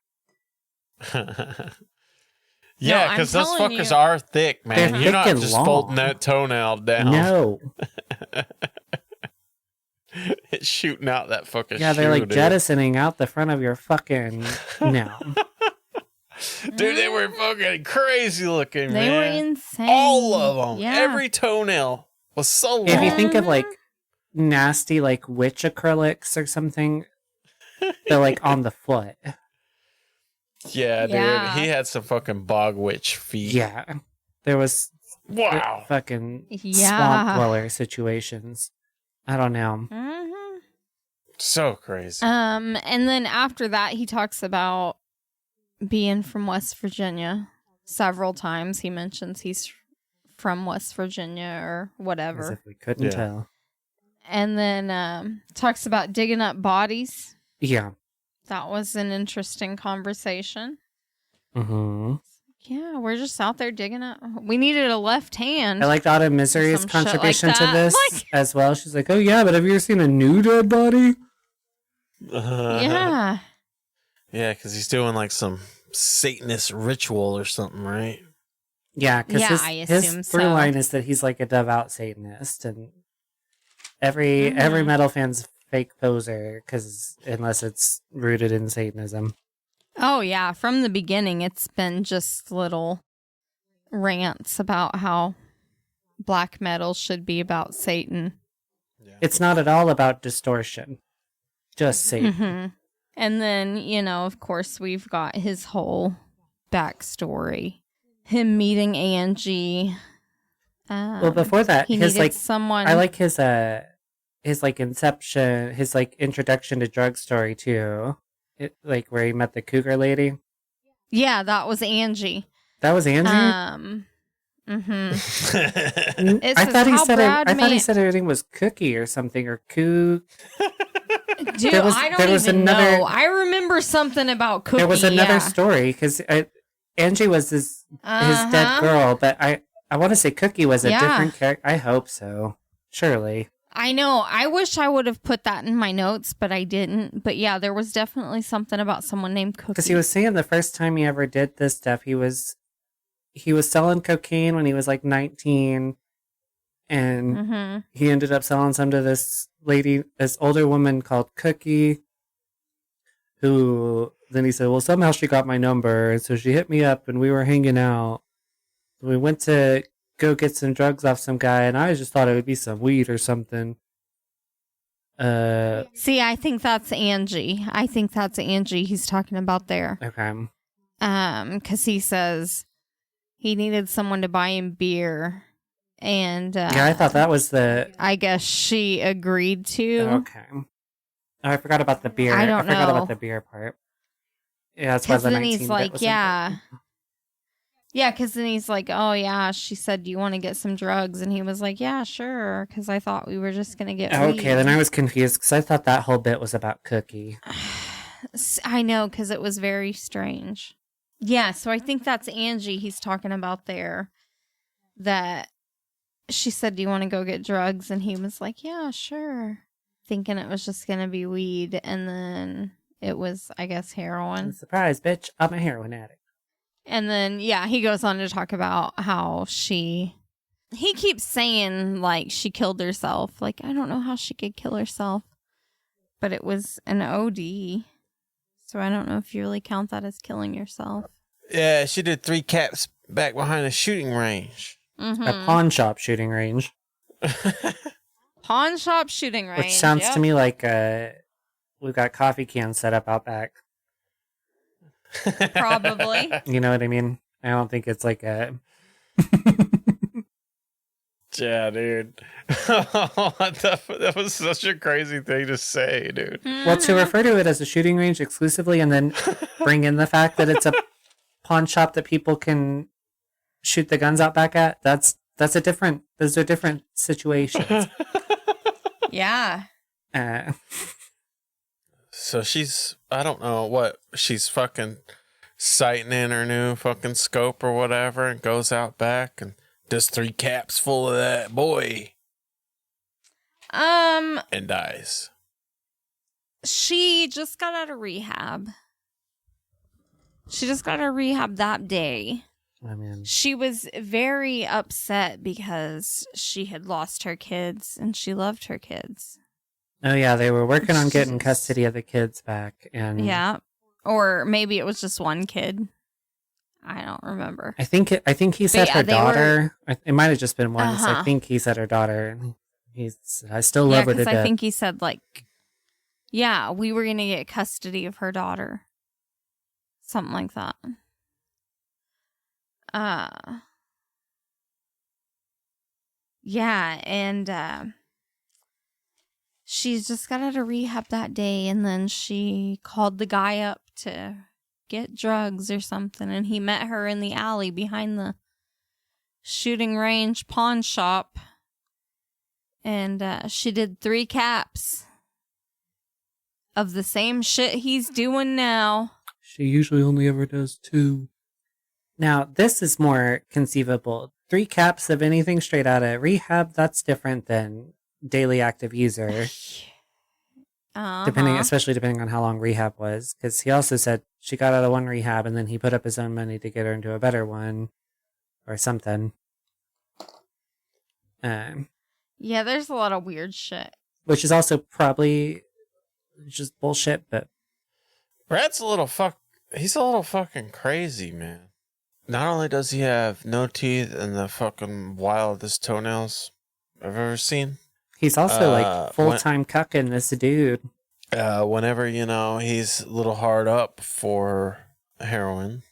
Yeah, I'm because those telling fuckers you. are thick, man. They're You're not thick and just long. folding that toenail down. No. It's shooting out that fucking Yeah, they're shoe, like dude. jettisoning out the front of your fucking. No. Dude, they were fucking crazy looking, They man. were insane. All of them. Yeah. Every toenail was so long. If you think of like nasty like witch acrylics or something, they're like on the foot. Yeah, dude. Yeah. He had some fucking bog witch feet. Yeah. There was Wow. fucking Yeah. swamp dweller situations. I don't know. Mhm. So crazy. And then after that, he talks about being from West Virginia several times. He mentions he's from West Virginia or As whatever. if we couldn't Yeah. tell. And then talks about digging up bodies. Yeah. That was an interesting conversation. Mm-hmm. Yeah, we're just out there digging up. We needed a left hand. I liked Autumn Misery's Some shit like contribution to that. this Like- as well. She's like, "Oh yeah, but have you ever seen a new dead body?" Yeah. Yeah, because he's doing like some Satanist ritual or something, right? Yeah, because Yeah, I his assume through so. line is that he's like a devout Satanist, and every Mhm. metal fan's fake poser, because unless it's rooted in Satanism. Oh, yeah. From the beginning, it's been just little rants about how black metal should be about Satan. It's not at all about distortion, just Satan. hmm And then, of course, we've got his whole backstory. Him meeting Angie. Well, before that, he his needed like someone. I like his like inception, his like introduction to drug story too. It, like where he met the cougar lady. Yeah, that was Angie. That was Angie. It I says thought he how said Brad I thought he Ma- said everything was Cookie or something or Coo. Dude, There was- I don't there was even another- know. I remember something about Cookie. There was another yeah. story because Angie was his dead Uh-huh. girl, but I want to say Cookie was a Yeah. different character. I hope so. Surely. I know. I wish I would have put that in my notes, but I didn't. But yeah, there was definitely something about someone named Cookie. Because he was saying the first time he ever did this stuff, he was selling cocaine when he was like 19, and Mhm. he ended up selling some to this lady, this older woman called Cookie, who then he said, well, somehow she got my number, and so she hit me up, and we were hanging out. We went to go get some drugs off some guy, and I just thought it would be some weed or something. See, I think that's Angie. I think that's Angie he's talking about there. Okay. Because he says he needed someone to buy him beer, and Yeah, I thought that was the... I guess she agreed to. Okay. Oh, I forgot about the beer. I don't forgot know. about the beer part. Yeah, that's why Because the then 19 he's bit like, was yeah. important. Yeah, because then he's like, oh, yeah, she said, do you want to get some drugs? And he was like, yeah, sure, because I thought we were just going to get weed. Okay, then I was confused because I thought that whole bit was about Cookie. I know, because it was very strange. Yeah, so I think that's Angie he's talking about there. That she said, do you want to go get drugs? And he was like, yeah, sure. Thinking it was just going to be weed. And then it was, I guess, heroin. Surprise, bitch, I'm a heroin addict. And then, yeah, he goes on to talk about how he keeps saying, like, she killed herself. Like, I don't know how she could kill herself. But it was an OD. So I don't know if you really count that as killing yourself. Yeah, she did 3 caps back behind a shooting range. Mm-hmm. A pawn shop shooting range. Pawn shop shooting range. Which sounds yep. to me like we've got coffee cans set up out back. Probably. You know what I mean? I don't think it's like a... Yeah, dude. that was such a crazy thing to say, dude. Well, to refer to it as a shooting range exclusively and then bring in the fact that it's a pawn shop that people can shoot the guns out back at, those are different situations. Yeah. So she's, I don't know what, she's fucking sighting in her new fucking scope or whatever and goes out back and does 3 caps full of that boy and dies. She just got out of rehab. She just got out of rehab that day. I mean, She was very upset because she had lost her kids and she loved her kids. Oh yeah, they were working on getting custody of the kids back, and Yeah. Or maybe it was just one kid. I don't remember. I think he said yeah, her they were- daughter. It might have just been one. So I Uh-huh. think he said her daughter. I still Yeah, love her to because I death. think he said, like, yeah, we were going to get custody of her daughter. Something like that. Yeah, and she's just got out of rehab that day, and then she called the guy up to get drugs or something, and he met her in the alley behind the shooting range pawn shop, and she did 3 caps of the same shit he's doing now. She usually only ever does 2. Now, this is more conceivable. 3 caps of anything straight out of rehab, that's different than daily active user. Especially depending on how long rehab was. Because he also said she got out of one rehab and then he put up his own money to get her into a better one. Or something. Yeah, there's a lot of weird shit. Which is also probably just bullshit, but Brad's he's a little fucking crazy, man. Not only does he have no teeth and the fucking wildest toenails I've ever seen. he's also like full-time cucking this dude. Whenever, he's a little hard up for heroin,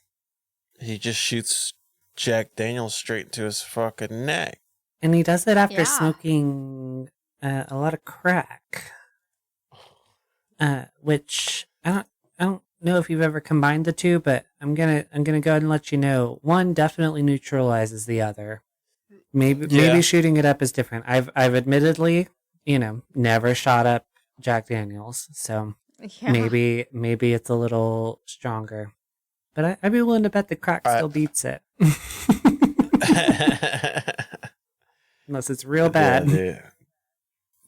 he just shoots Jack Daniels straight into his fucking neck. And he does it after Yeah. smoking a lot of crack. Which I don't know if you've ever combined the two, but I'm gonna go ahead and let you know. One definitely neutralizes the other. Maybe shooting it up is different. I've admittedly, never shot up Jack Daniels, so Yeah. maybe it's a little stronger. But I'd be willing to bet the crack still beats it. Unless it's real bad. Yeah.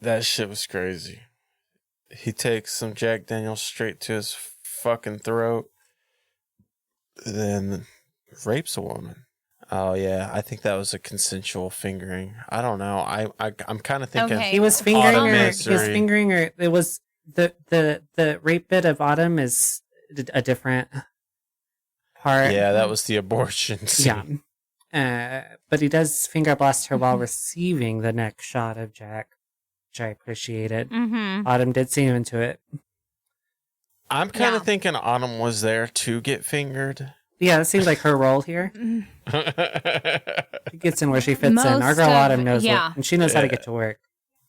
That shit was crazy. He takes some Jack Daniels straight to his fucking throat, then rapes a woman. Oh yeah, I think that was a consensual fingering. I don't know. I'm kind of thinking Okay. He was fingering Autumn her. Misery. He was fingering her. It was the rape bit of Autumn is a different part. Yeah, that was the abortion scene. Yeah. But he does finger blast her while receiving the next shot of Jack, which I appreciated. Mm-hmm. Autumn did seem into it. I'm kind of thinking Autumn was there to get fingered. Yeah, it seems like her role here. She gets in where she fits in. Our girl Autumn knows what, and she knows how to get to work.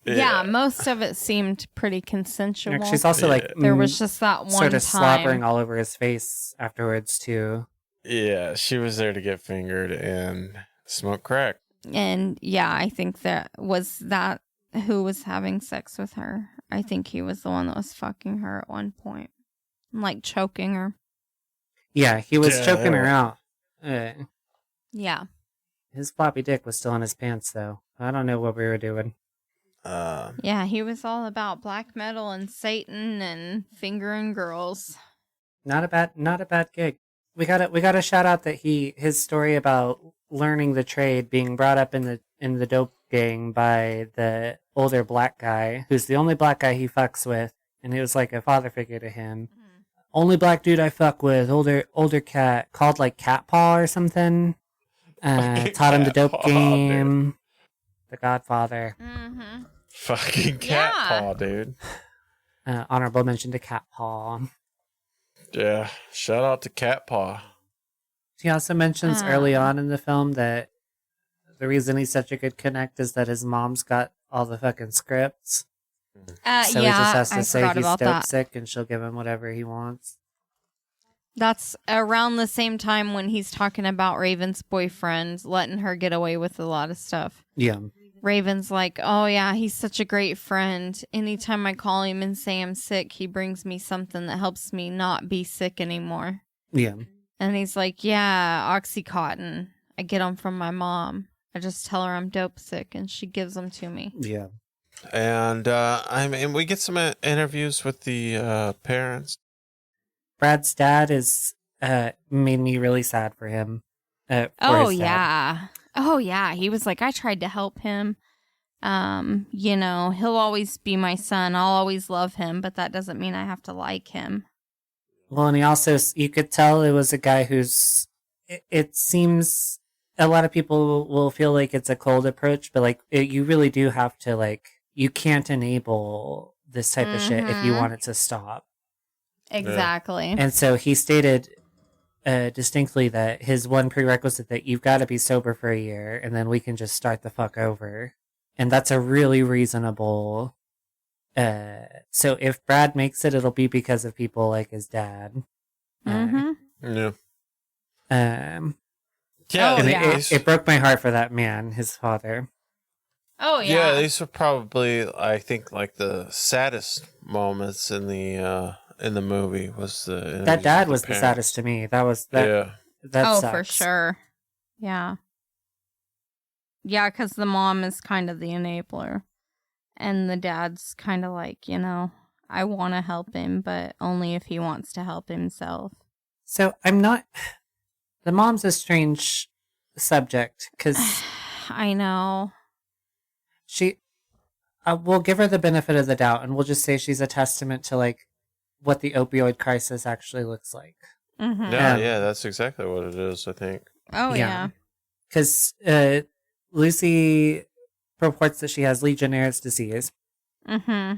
Yeah, most of it seemed pretty consensual. She's also like there was just that one sort of time. slobbering all over his face afterwards too. Yeah, she was there to get fingered and smoke crack. And yeah, I think that who was having sex with her. I think he was the one that was fucking her at one point. Like choking her. Yeah, he was choking her out. Yeah. His floppy dick was still in his pants though. I don't know what we were doing. Yeah, he was all about black metal and Satan and fingering girls. Not a bad gig. We gotta shout out that his story about learning the trade, being brought up in the dope gang by the older black guy, who's the only black guy he fucks with, and he was like a father figure to him. Only black dude I fuck with, older cat, called like Cat Paw or something. Taught him the dope game. The Godfather. Mm-hmm. Fucking Cat Paw, dude. Honorable mention to Cat Paw. Yeah, shout out to Cat Paw. He also mentions early on in the film that the reason he's such a good connect is that his mom's got all the fucking scripts. So he just has to say he's dope sick and she'll give him whatever he wants. That's around the same time when he's talking about Raven's boyfriend letting her get away with a lot of stuff. Yeah. Raven's like, oh yeah, he's such a great friend. Anytime I call him and say I'm sick, he brings me something that helps me not be sick anymore. Yeah. And he's like, yeah, Oxycontin. I get them from my mom. I just tell her I'm dope sick and she gives them to me. Yeah. And we get some interviews with the parents. Brad's dad is made me really sad for him. Oh yeah. He was like, I tried to help him He'll always be my son. I'll always love him, but that doesn't mean I have to like him. Well, and he also, you could tell it was a guy who's, it seems a lot of people will feel like it's a cold approach, but like you really do have to like, you can't enable this type of shit if you want it to stop. Exactly. And so he stated distinctly that his one prerequisite that you've got to be sober for a year and then we can just start the fuck over. And that's a really reasonable. So if Brad makes it, it'll be because of people like his dad. Yeah. It broke my heart for that man, his father. Oh yeah. Yeah, these are probably, I think, like the saddest moments in the movie was the that dad was the saddest to me. That was that. Yeah. That sucks. For sure. Yeah. Yeah, because the mom is kind of the enabler. And the dad's kind of like, I want to help him, but only if he wants to help himself. So I'm not... The mom's a strange subject, because... I know. We'll give her the benefit of the doubt, and we'll just say she's a testament to, like, what the opioid crisis actually looks like. Mm-hmm. Yeah, that's exactly what it is, I think. Oh, yeah. Because Lucy reports that she has Legionnaire's disease. Mm-hmm.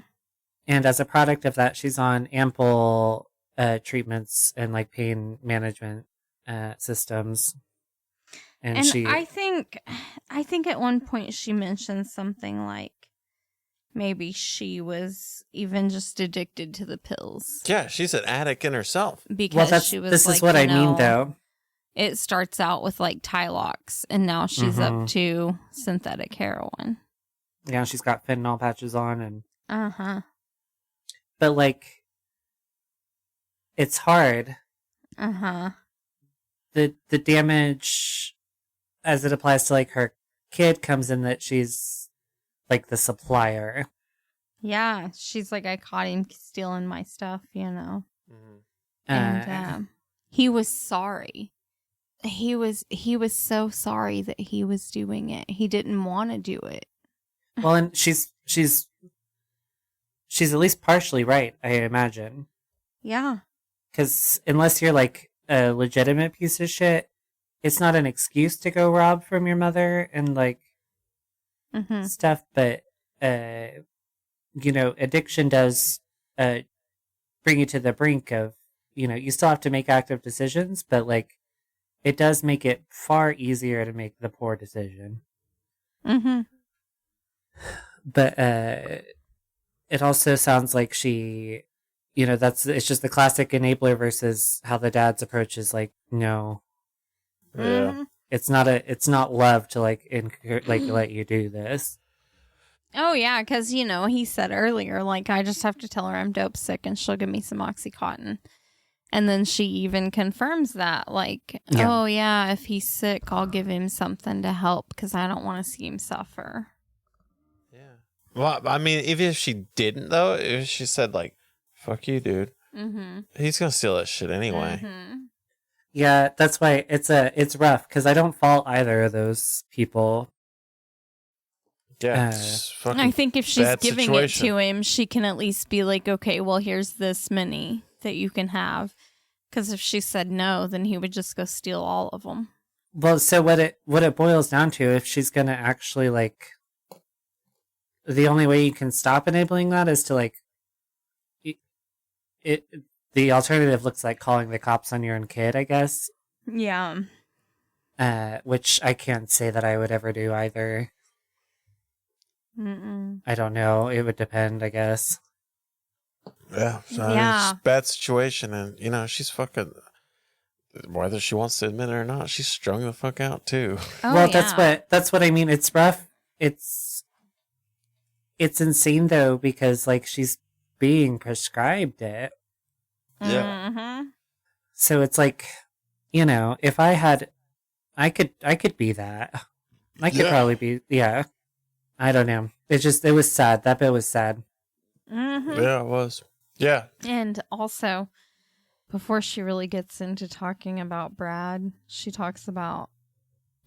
And as a product of that, she's on ample treatments and, like, pain management systems. And I think at one point she mentioned something like maybe she was even just addicted to the pills. Yeah, she's an addict in herself. Because she was this like, is what I mean, though. It starts out with like Tylox, and now she's up to synthetic heroin. Yeah, she's got fentanyl patches on, and but like, it's hard. The damage, as it applies to like her kid, comes in that she's like the supplier. Yeah, she's like, I caught him stealing my stuff, And he was sorry. He was so sorry that he was doing it. He didn't want to do it. Well, and she's at least partially right, I imagine. Yeah. Because unless you're like a legitimate piece of shit, it's not an excuse to go rob from your mother and like stuff. But addiction does bring you to the brink of, you still have to make active decisions, but like it does make it far easier to make the poor decision. But it also sounds like she, it's just the classic enabler versus how the dad's approach is like, no. Yeah. It's not love to like let you do this. Oh yeah, because he said earlier, like, I just have to tell her I'm dope sick and she'll give me some OxyContin. And then she even confirms that, like, oh yeah, if he's sick, I'll give him something to help because I don't want to see him suffer. Yeah. Well, I mean, even if she didn't, though, if she said, like, fuck you, dude, he's going to steal that shit anyway. Yeah, that's why it's rough because I don't fault either of those people. Yeah, I think if she's giving it to him, she can at least be like, okay, well, here's this many that you can have. Because if she said no, then he would just go steal all of them. Well, so what it boils down to, if she's going to actually, like, the only way you can stop enabling that is to, like, the alternative looks like calling the cops on your own kid, I guess. Yeah. Which I can't say that I would ever do either. I don't know. It would depend, I guess. Yeah. So it's a bad situation, and, she's fucking... Whether she wants to admit it or not, she's strung the fuck out, too. Well, that's what I mean. It's rough. It's insane, though, because, like, she's being prescribed it. Yeah. So it's like, if I had, I could be that. I could probably be, I don't know. It was sad. That bit was sad. Yeah, it was. Yeah. And also, before she really gets into talking about Brad, she talks about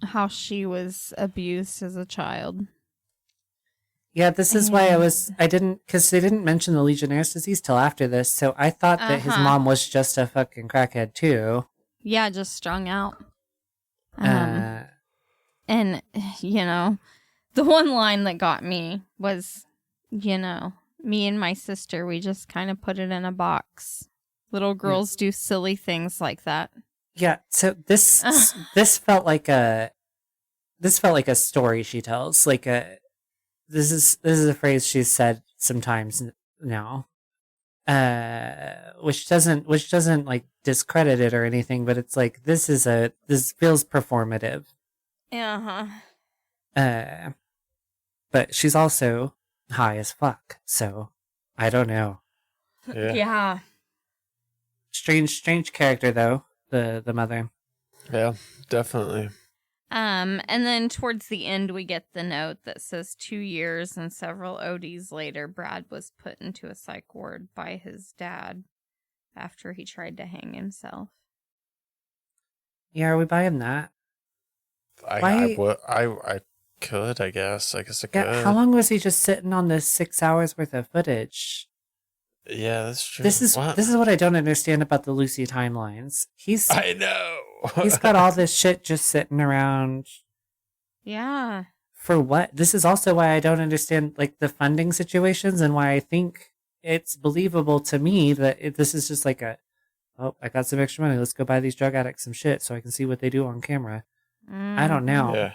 how she was abused as a child. Yeah, this is why because they didn't mention the Legionnaire's disease till after this, so I thought that his mom was just a fucking crackhead too. Yeah, just strung out. And, you know, the one line that got me was, you know, me and my sister, we just kind of put it in a box. Little girls do silly things like that. Yeah, so this felt like a story she tells. This is a phrase she's said sometimes now. Which doesn't like discredit it or anything, but it's like this feels performative. But she's also high as fuck, so I don't know. Yeah. Strange character though, the mother. Yeah, definitely. And then towards the end, we get the note that says 2 years and several ODs later, Brad was put into a psych ward by his dad after he tried to hang himself. Yeah, are we buying that? I could, I guess. I guess I could. Yeah, how long was he just sitting on this 6 hours worth of footage? Yeah, that's true. This is what I don't understand about the Lucy timelines. I know. He's got all this shit just sitting around. Yeah. For what? This is also why I don't understand like the funding situations and why I think it's believable to me that this is just like I got some extra money. Let's go buy these drug addicts some shit so I can see what they do on camera. I don't know. Yeah.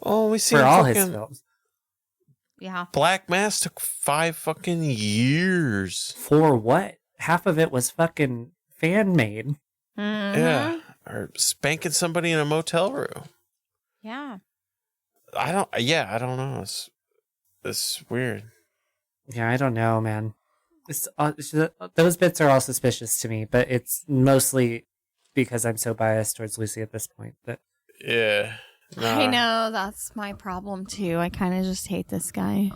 Oh, we see for all his films. Yeah. Black Mass took 5 fucking years. For what? Half of it was fucking fan made. Mm-hmm. Yeah. Or spanking somebody in a motel room. Yeah. I don't know. It's weird. Yeah, I don't know, man. Those bits are all suspicious to me, but it's mostly because I'm so biased towards Lucy at this point. Yeah. Nah. I know, that's my problem too. I kind of just hate this guy.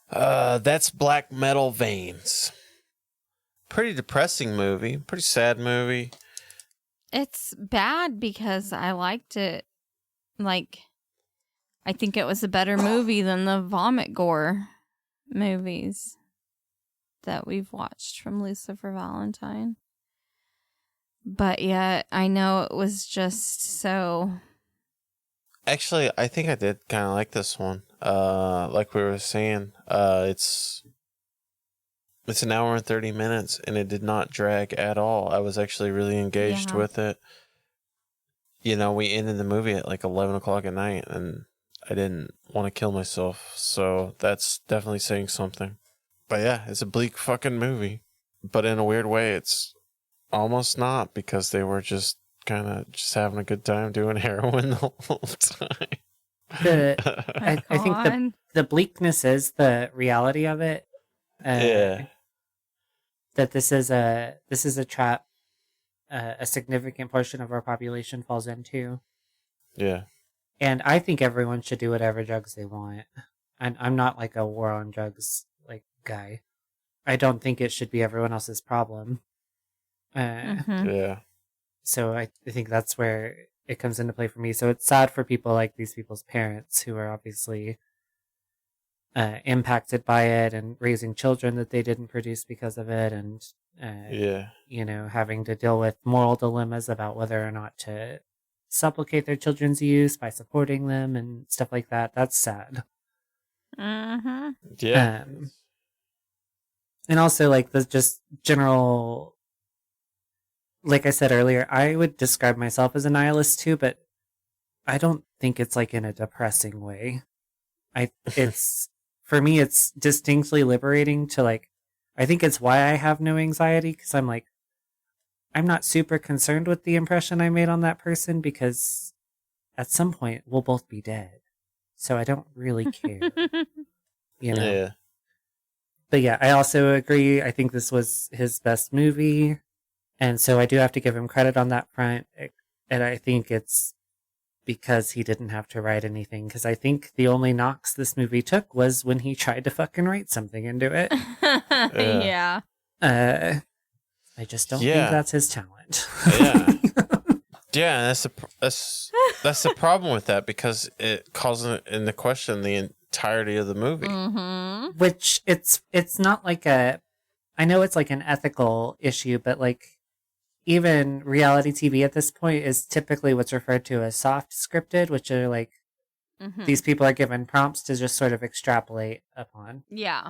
That's Black Metal Veins. Pretty depressing movie. Pretty sad movie. It's bad because I liked it. Like, I think it was a better movie than the vomit gore movies that we've watched from Lucifer Valentine. But yet, I know it was just so... Actually, I think I did kind of like this one. Like we were saying, it's an hour and 30 minutes, and it did not drag at all. I was actually really engaged with it. You know, we ended the movie at like 11 o'clock at night, and I didn't want to kill myself. So that's definitely saying something. But yeah, it's a bleak fucking movie. But in a weird way, it's almost not, because they were just kind of just having a good time doing heroin the whole time. I think the bleakness is the reality of it. Yeah. That this is a trap a significant portion of our population falls into. Yeah. And I think everyone should do whatever drugs they want. I'm not like a war on drugs like guy. I don't think it should be everyone else's problem. Yeah. So I think that's where it comes into play for me. So it's sad for people like these people's parents who are obviously impacted by it and raising children that they didn't produce because of it, and you know, having to deal with moral dilemmas about whether or not to supplicate their children's use by supporting them and stuff like that. That's sad. Yeah. And also like the just general, like I said earlier, I would describe myself as a nihilist too, but I don't think it's like in a depressing way. It's for me, it's distinctly liberating to like, I think it's why I have no anxiety, because I'm like, I'm not super concerned with the impression I made on that person, because at some point we'll both be dead. So I don't really care. You know? Yeah. But yeah, I also agree. I think this was his best movie. And so I do have to give him credit on that front. And I think it's because he didn't have to write anything. Because I think the only knocks this movie took was when he tried to fucking write something into it. Yeah. I just don't think that's his talent. Yeah. Yeah, that's the problem with that, because it calls into question the entirety of the movie. Mm-hmm. Which it's not like a, I know it's like an ethical issue, but like even reality TV at this point is typically what's referred to as soft scripted, which are like these people are given prompts to just sort of extrapolate upon. Yeah.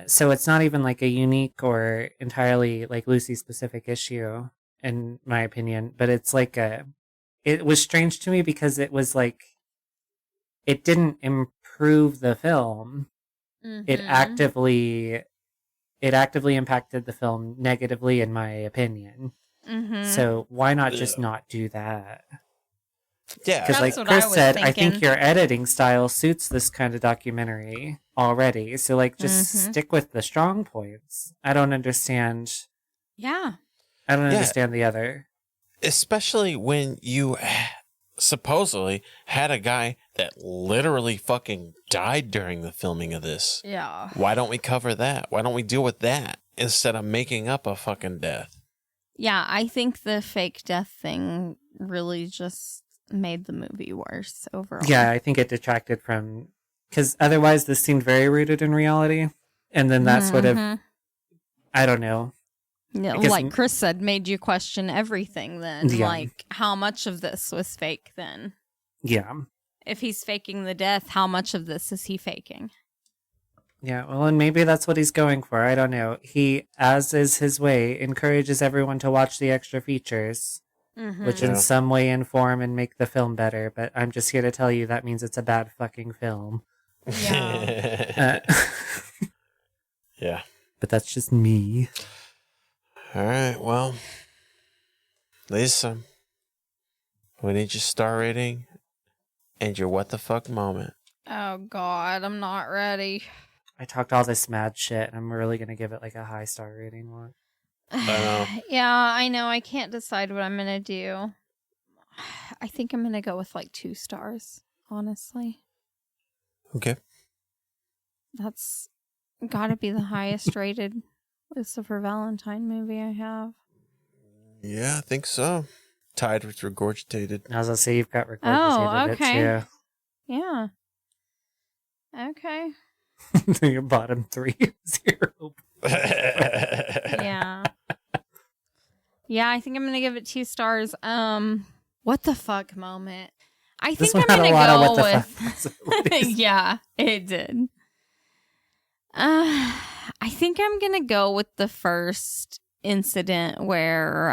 So it's not even like a unique or entirely like Lucy specific issue, in my opinion, but it's like it was strange to me because it was like, it didn't improve the film. It actively impacted the film negatively, in my opinion. So why not just not do that? Yeah, because like Chris said, I think your editing style suits this kind of documentary already. So like, just stick with the strong points. I don't understand. Yeah, I don't understand the other. Especially when you supposedly had a guy that literally fucking died during the filming of this. Yeah. Why don't we cover that? Why don't we deal with that instead of making up a fucking death? Yeah, I think the fake death thing really just made the movie worse overall. Yeah, I think it detracted from, because otherwise this seemed very rooted in reality, and then that sort of, I don't know. Yeah, because, like Chris said, made you question everything then. Yeah. Like, how much of this was fake then? Yeah. If he's faking the death, how much of this is he faking? Yeah, well, and maybe that's what he's going for. I don't know. He, as is his way, encourages everyone to watch the extra features, which in some way inform and make the film better. But I'm just here to tell you that means it's a bad fucking film. Yeah. Yeah. But that's just me. All right, well, Lisa, we need your star rating and your what the fuck moment. Oh, God, I'm not ready. I talked all this mad shit, and I'm really going to give it like a high star rating one. I know. Yeah, I know. I can't decide what I'm going to do. I think I'm going to go with like 2 stars, honestly. Okay. That's got to be the highest rated Lucifer Valentine movie I have. Yeah, I think so. Tied with Regurgitated. I was going to say, you've got Regurgitated Oh, okay. it too. Yeah. Okay. Your bottom 3 0. Yeah. Yeah, I think I'm gonna give it 2 stars. What the fuck moment? I This think one I'm had a gonna lot of go what the with. Yeah, it did. I think I'm gonna go with the first incident where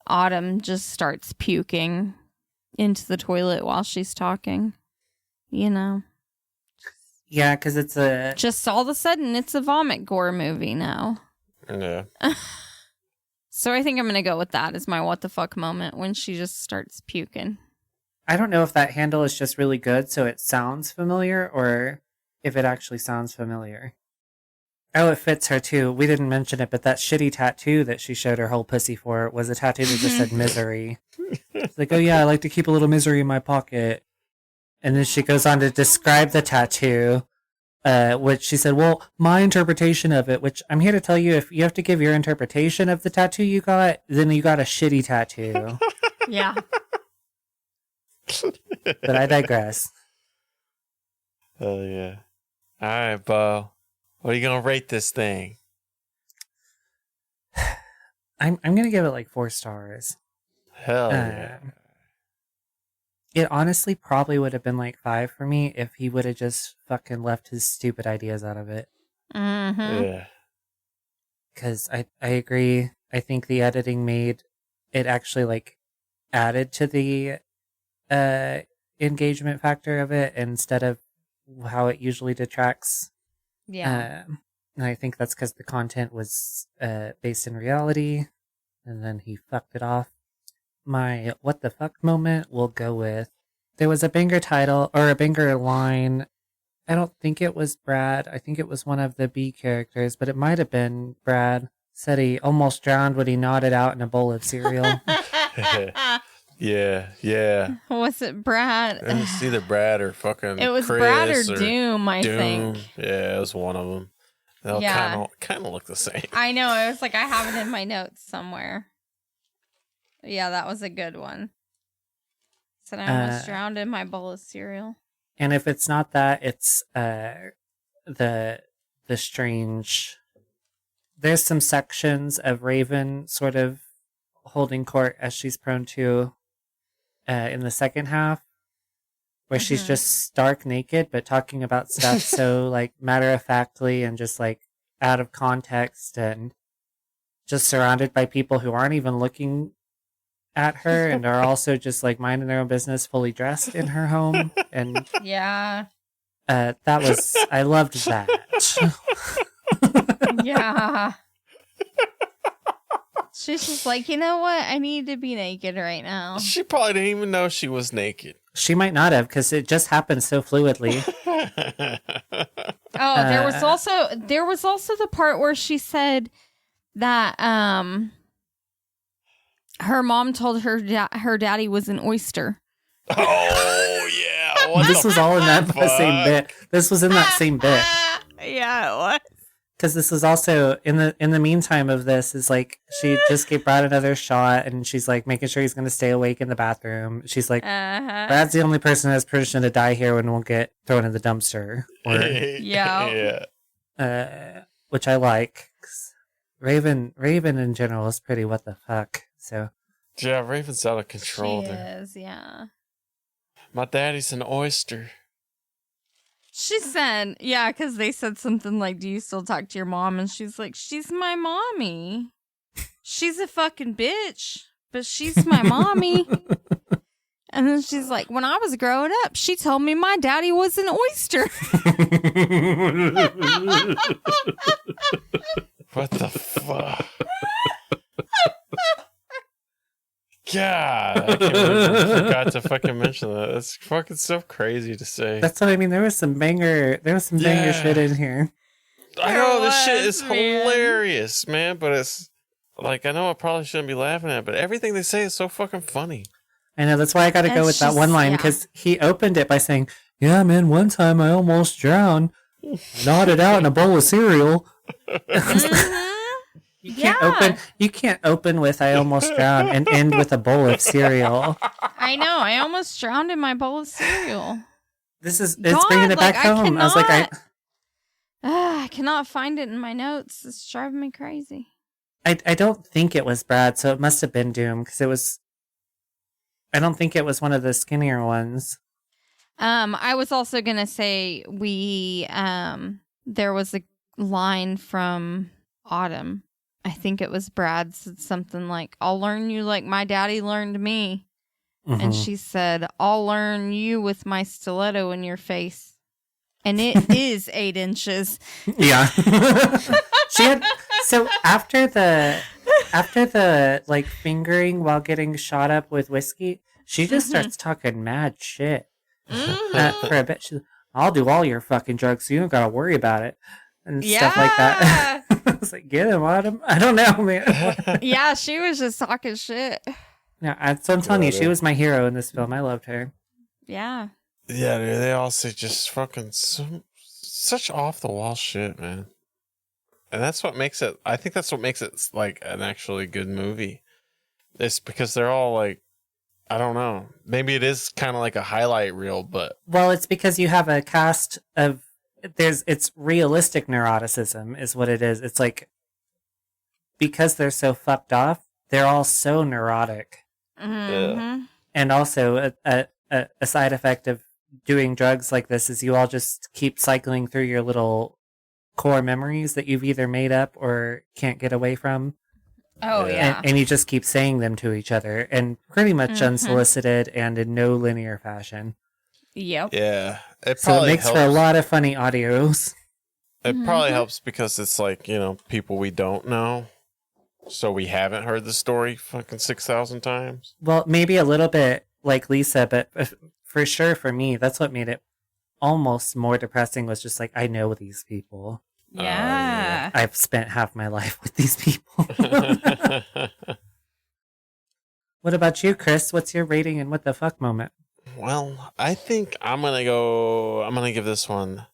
Autumn just starts puking into the toilet while she's talking. You know. Yeah, because it's a... Just all of a sudden, it's a vomit gore movie now. Yeah. So I think I'm going to go with that as my what the fuck moment when she just starts puking. I don't know if that handle is just really good, so it sounds familiar, or if it actually sounds familiar. Oh, it fits her too. We didn't mention it, but that shitty tattoo that she showed her whole pussy for was a tattoo that just said misery. It's like, oh yeah, I like to keep a little misery in my pocket. And then she goes on to describe the tattoo, which she said, well, my interpretation of it, which I'm here to tell you, if you have to give your interpretation of the tattoo you got, then you got a shitty tattoo. Yeah. But I digress. Oh, yeah. All right, Bo. What are you going to rate this thing? I'm going to give it like 4 stars. Hell yeah. It honestly probably would have been like 5 for me if he would have just fucking left his stupid ideas out of it. Mm-hmm. Yeah. Because I agree. I think the editing made it actually like added to the engagement factor of it instead of how it usually detracts. Yeah. And I think that's because the content was based in reality, and then he fucked it off. My what the fuck moment will go with, there was a banger title or a banger line. I don't think it was Brad. I think it was one of the B characters, but it might have been Brad. Said he almost drowned when he nodded out in a bowl of cereal. Yeah. Was it Brad? It's either Brad or fucking It was Chris Brad or Doom, I think. Yeah, it was one of them. They all Yeah. kind of look the same. I know. It was like I have it in my notes somewhere. Yeah, that was a good one. Said I almost drowned in my bowl of cereal. And if it's not that, it's the strange. There's some sections of Raven sort of holding court as she's prone to in the second half, where she's just stark naked, but talking about stuff so like matter of factly and just like out of context and just surrounded by people who aren't even looking at her and are also just like minding their own business, fully dressed in her home. And Yeah. I loved that. Yeah. She's just like, you know what? I need to be naked right now. She probably didn't even know she was naked. She might not have, because it just happened so fluidly. Oh, there was also the part where she said that her mom told her her daddy was an oyster. Oh yeah. This was all in that same bit. This was in that same bit. Yeah, it was. Because this was also in the meantime of this is like she just gave Brad another shot and she's like making sure he's going to stay awake in the bathroom. She's like, Brad's the only person who has permission to die here and won't get thrown in the dumpster. Or, Yeah. Which I like. 'Cause Raven in general is pretty what the fuck. So Yeah, Raven's out of control She there. is, yeah. My daddy's an oyster. She said, yeah, because they said something like, do you still talk to your mom? And she's like, she's my mommy. She's a fucking bitch, but she's my mommy. And then she's like, when I was growing up, she told me my daddy was an oyster. What the fuck? God, I can't believe I forgot to fucking mention that. That's fucking so crazy to say. that's what I mean. There was some banger shit in here. I know this shit is hilarious, man, but it's like I know I probably shouldn't be laughing at it, but everything they say is so fucking funny. I know, that's why I gotta go with that one line, because he opened it by saying, yeah, man, one time I almost drowned. Nodded out in a bowl of cereal. You can't open with I almost drowned and end with a bowl of cereal. I know. I almost drowned in my bowl of cereal. It's bringing it back home. I was like, I cannot find it in my notes. It's driving me crazy. I don't think it was Brad, so it must have been Doom, because I don't think it was one of the skinnier ones. I was also gonna say there was a line from Autumn. I think it was Brad said something like, I'll learn you like my daddy learned me. And she said, I'll learn you with my stiletto in your face. And it is 8 inches. Yeah. She had, so after the like fingering while getting shot up with whiskey, she just starts talking mad shit. For a bit, she's like, I'll do all your fucking drugs so you don't gotta worry about it. And stuff like that. I was like, get him, Autumn. I don't know, man. Yeah, she was just talking shit. Yeah, so I'm telling you, she was my hero in this film. I loved her. Yeah. Yeah, dude, they all say just fucking such off the wall shit, man. And that's what makes it. I think that's what makes it like an actually good movie. It's because they're all like, I don't know. Maybe it is kind of like a highlight reel, but well, it's because you have a cast of it's realistic neuroticism is what it is. It's like because they're so fucked off, they're all so neurotic. Yeah. And also a side effect of doing drugs like this is you all just keep cycling through your little core memories that you've either made up or can't get away from. Oh, yeah. And you just keep saying them to each other and pretty much unsolicited and in no linear fashion. Yep. Yeah. So it makes for a lot of funny audios. It probably helps because it's like, you know, people we don't know. So we haven't heard the story fucking 6,000 times. Well, maybe a little bit like Lisa, but for sure for me, that's what made it almost more depressing was just like, I know these people. Yeah. I've spent half my life with these people. What about you, Chris? What's your rating and what the fuck moment? Well, I think I'm going to give this one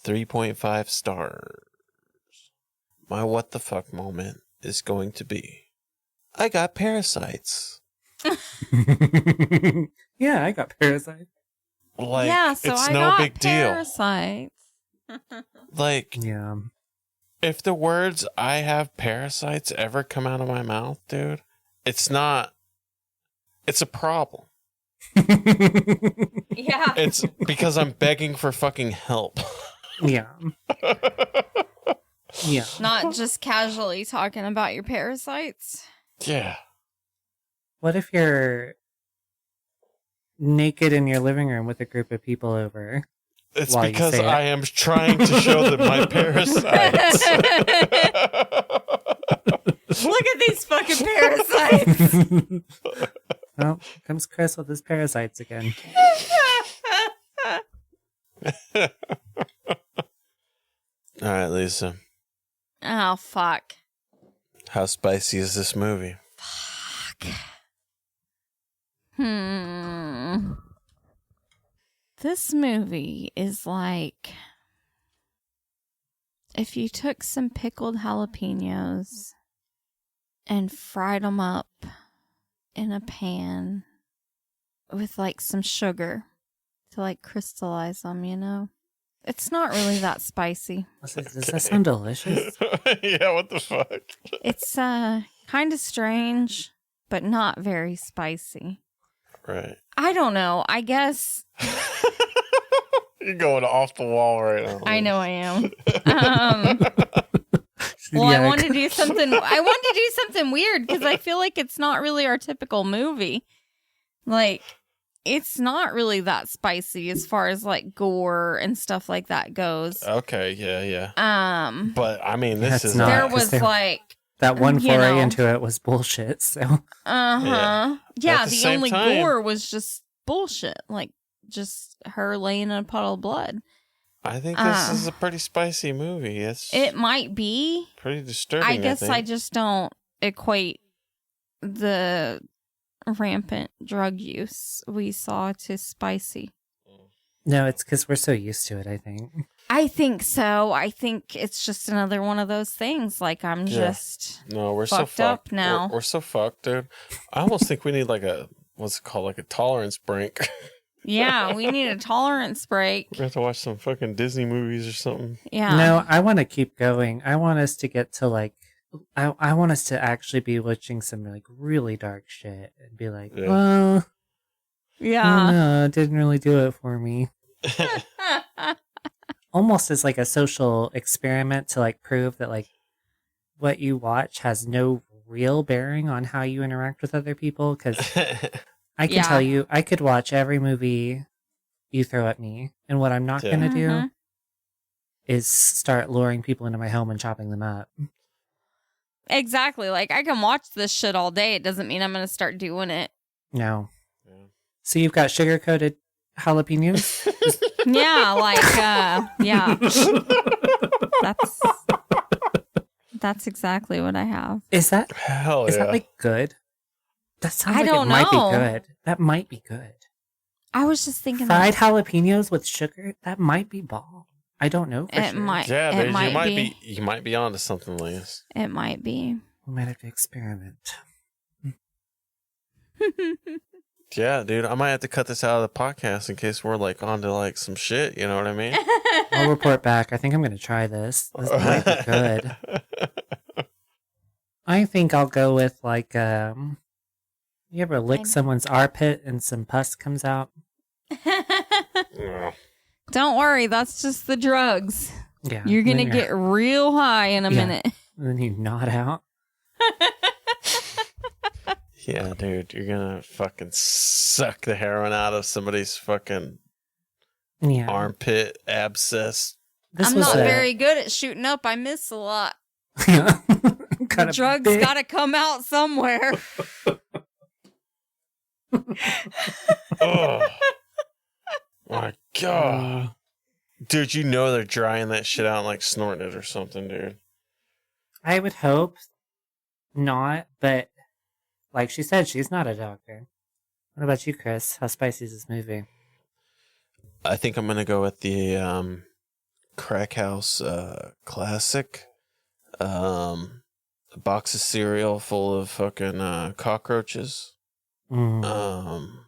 3.5 stars. My what the fuck moment is going to be, I got parasites. Yeah, I got parasites. Like, yeah, so it's I no got big deal. parasites. Like, Yeah. if the words "I have parasites" ever come out of my mouth, dude, it's not. It's a problem. Yeah. It's because I'm begging for fucking help. Yeah. Yeah. Not just casually talking about your parasites. Yeah. What if you're naked in your living room with a group of people over? It's while you because say it? I am trying to show them my parasites. Look at these fucking parasites. Oh, comes Chris with his parasites again. All right, Lisa. Oh, fuck. How spicy is this movie? This movie is like if you took some pickled jalapenos and fried them up in a pan with like some sugar to like crystallize them, you know? It's not really that spicy. Does that sound delicious? Yeah, what the fuck? It's kind of strange, but not very spicy. Right. I don't know. I guess You're going off the wall right now. I know I am. Well, I want to do something. I want to do something weird because I feel like it's not really our typical movie. Like, it's not really that spicy as far as like gore and stuff like that goes. Okay, yeah. But I mean, this is not, there was like that one you foray know. into it was bullshit. So yeah. At the The same only time- gore was just bullshit. Like just her laying in a puddle of blood. I think this is a pretty spicy movie. It might be. pretty disturbing. I guess think. I just don't equate the rampant drug use we saw to spicy. no, it's because we're so used to it. I think. I think so. I think it's just another one of those things. Like I'm just No, we're so fucked fucked up now. We're so fucked, dude. I almost think we need like what's it called, like a tolerance break. Yeah, we need a tolerance break. We have to watch some fucking Disney movies or something. Yeah. No, I want to keep going. I want us to get to like. I want us to actually be watching some like really dark shit and be like, Yeah. well, Yeah. no, it didn't really do it for me. Almost as like a social experiment to like prove that like what you watch has no real bearing on how you interact with other people. Because I can Yeah. tell you, I could watch every movie you throw at me, and what I'm not Yeah. going to do Mhm. is start luring people into my home and chopping them up. Exactly. Like I can watch this shit all day. It doesn't mean I'm going to start doing it. No. So you've got sugar-coated jalapenos? Yeah, like yeah. That's exactly what I have. Is that Hell is yeah. that like good? That sounds I like don't it might know. be good. That might be good. I was just thinking Fried that jalapenos with sugar? That might be ball. I don't know for it sure. might. Yeah, it dude, might be. You might be onto something, Liz. It might be. We might have to experiment. Yeah, dude, I might have to cut this out of the podcast in case we're like onto like some shit. You know what I mean? I'll report back. I think I'm going to try this. This might be good. I think I'll go with like, you ever lick someone's armpit and some pus comes out? No. Don't worry, that's just the drugs. Yeah. You're gonna then get real high in a Yeah. minute. And then you nod out. Yeah, dude, you're gonna fucking suck the heroin out of somebody's fucking Yeah. armpit abscess. This I'm was not a- very good at shooting up. I miss a lot. Got The a drugs big- gotta come out somewhere. Oh my god, dude! You know they're drying that shit out and like snorting it or something, dude. I would hope not, but like she said, she's not a doctor. What about you, Chris? How spicy is this movie? I think I'm gonna go with the Crack House classic. A box of cereal full of fucking cockroaches. Mm.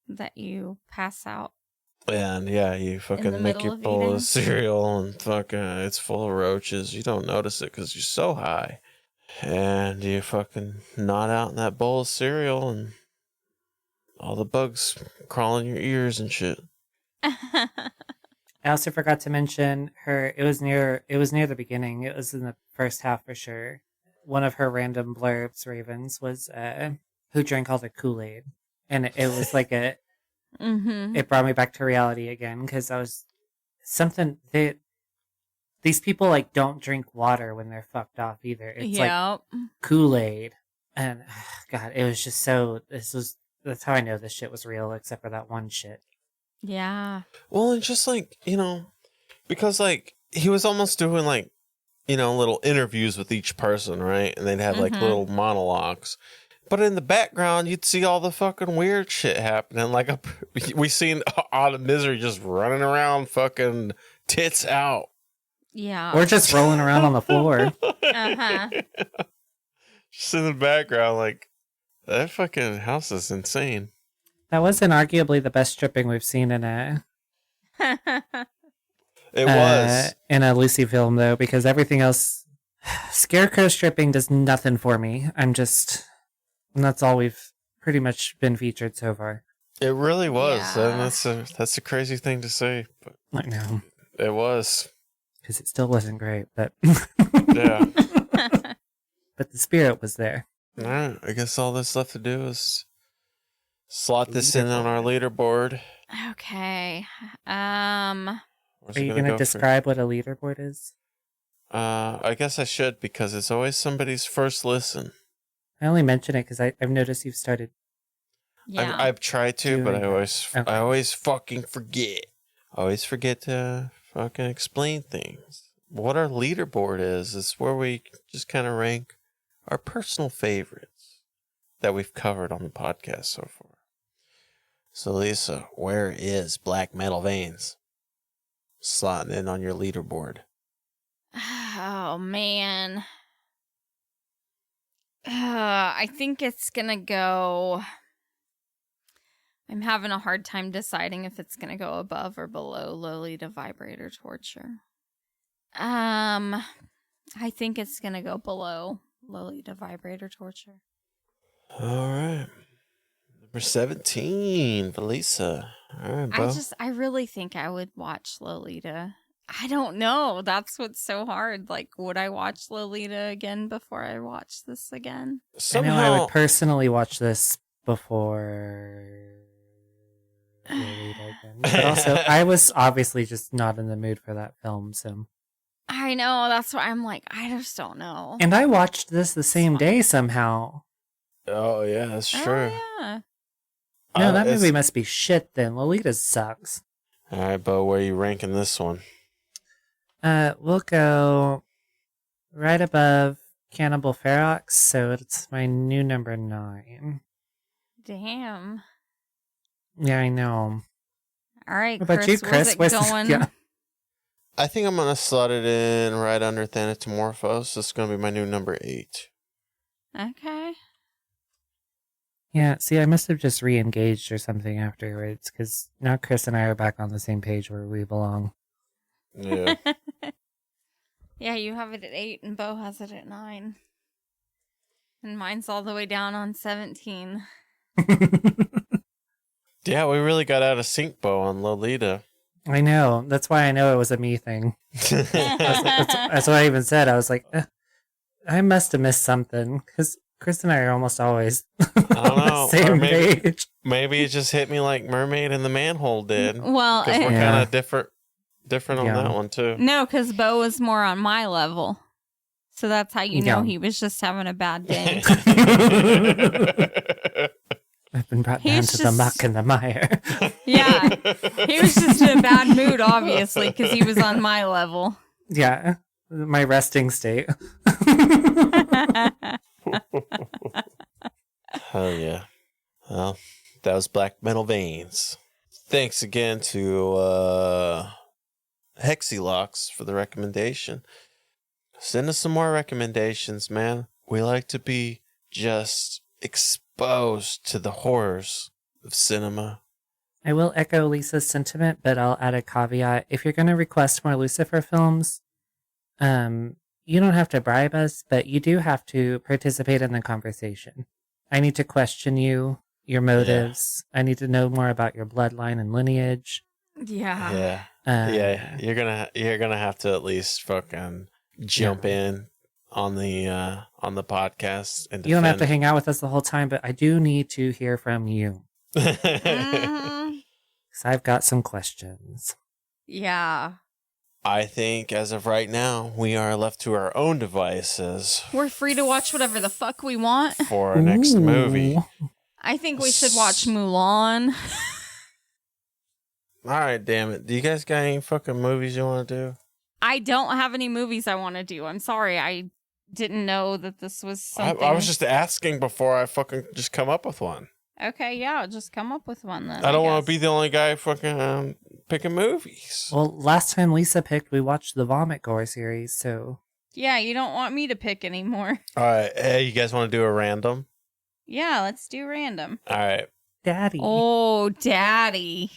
That you pass out. And yeah, you fucking make middle your of bowl eating? of cereal and fucking it's full of roaches. You don't notice it because you're so high. And you fucking nod out in that bowl of cereal and all the bugs crawl in your ears and shit. I also forgot to mention her. It was near the beginning. It was in the first half for sure. One of her random blurbs, Ravens, was who drank all the Kool-Aid, and it was like a. Mm-hmm. It brought me back to reality again because I was something that these people like don't drink water when they're fucked off either. It's like Kool-Aid, and God, it was just so. That's how I know this shit was real, except for that one shit. Yeah. Well, and just like, because like he was almost doing like, little interviews with each person, right? And they'd have like little monologues. But in the background, you'd see all the fucking weird shit happening. Like we seen Autumn Misery just running around fucking tits out. Yeah. Or just rolling around on the floor. Uh-huh. Just in the background, like, that fucking house is insane. That wasn't arguably the best stripping we've seen in a It was in a Lucy film though, because everything else, Scarecrow stripping does nothing for me. And that's all we've pretty much been featured so far. It really was, Yeah. and that's a crazy thing to say, but I know, it was. because it still wasn't great, but Yeah. but the spirit was there. All right, I guess all that's left to do is slot this in on our leaderboard. Okay. Where's Are it you gonna going to go describe what a leaderboard is? I guess I should because it's always somebody's first listen. I only mention it because I've noticed you've started. Yeah. I've tried to, but Doing I always fucking forget. I always forget to fucking explain things. What our leaderboard is where we just kind of rank our personal favorites that we've covered on the podcast so far. So Lisa, where is Black Metal Veins slotting in on your leaderboard? Oh, man. I think it's gonna go. I'm having a hard time deciding if it's gonna go above or below Lolita Vibrator Torture. I think it's gonna go below Lolita Vibrator Torture. All right. Number 17, Felisa. All right, Bo. I really think I would watch Lolita. I don't know. That's what's so hard. Like, would I watch Lolita again before I watch this again? Somehow, I know I would personally watch this before Lolita again. But also, I was obviously just not in the mood for that film, so. I know. That's why I'm like, I just don't know. And I watched this the same day somehow. Oh, yeah, that's true. Oh, yeah. No, that it's- movie must be shit then. Lolita sucks. All right, Bo, where are you ranking this one? We'll go right above Cannibal Ferox, so it's my new number 9. Damn. Yeah, I know. All right, What about Chris, you, Chris? where's it going? Yeah. I think I'm going to slot it in right under Thanatomorphos. It's going to be my new number 8. Okay. Yeah, see, I must have just re-engaged or something afterwards, because now Chris and I are back on the same page where we belong. Yeah. Yeah, you have it at 8 and Bo has it at 9. And mine's all the way down on 17. Yeah, we really got out of sync, Bo, on Lolita. I know. That's why I know it was a me thing. That's what I even said. I was like, I must have missed something, because Chris and I are almost always I don't know. same Or maybe, page. maybe it just hit me like Mermaid in the Manhole did. Well, Because we're Yeah. kind of different on Yeah. that one, too. no, because Bo was more on my level. So that's how you know Yeah. he was just having a bad day. I've been brought He down was to the just- muck and the mire. Yeah. He was just in a bad mood, obviously, because he was on my level. Yeah, my resting state. Hell yeah. Well, that was Black Metal Veins. Thanks again to Hexylox for the recommendation. Send us some more recommendations, man. We like to be just exposed to the horrors of cinema I will echo Lisa's sentiment, but I'll add a caveat. If you're going to request more Lucifer films, you don't have to bribe us, but you do have to participate in the conversation. I need to question you, your motives. I need to know more about your bloodline and lineage. Yeah. Yeah. You're gonna have to at least fucking jump in on the podcast and you don't have to hang out with us the whole time, but I do need to hear from you. Mhm. 'Cause I've got some questions. Yeah. I think as of right now, we are left to our own devices We're free to watch whatever the fuck we want. for our next movie. I think we should watch Mulan. All right, damn it. Do you guys got any fucking movies you want to do? I don't have any movies I want to do. I'm sorry. I didn't know that this was something. I was just asking before I fucking just come up with one. Okay, yeah, just come up with one then. I don't want to be the only guy fucking picking movies. Well, last time Lisa picked, we watched the Vomit Gore series, so... Yeah, you don't want me to pick anymore. All right. Hey, you guys want to do a random? Yeah, let's do random. All right. Daddy. Oh, Daddy.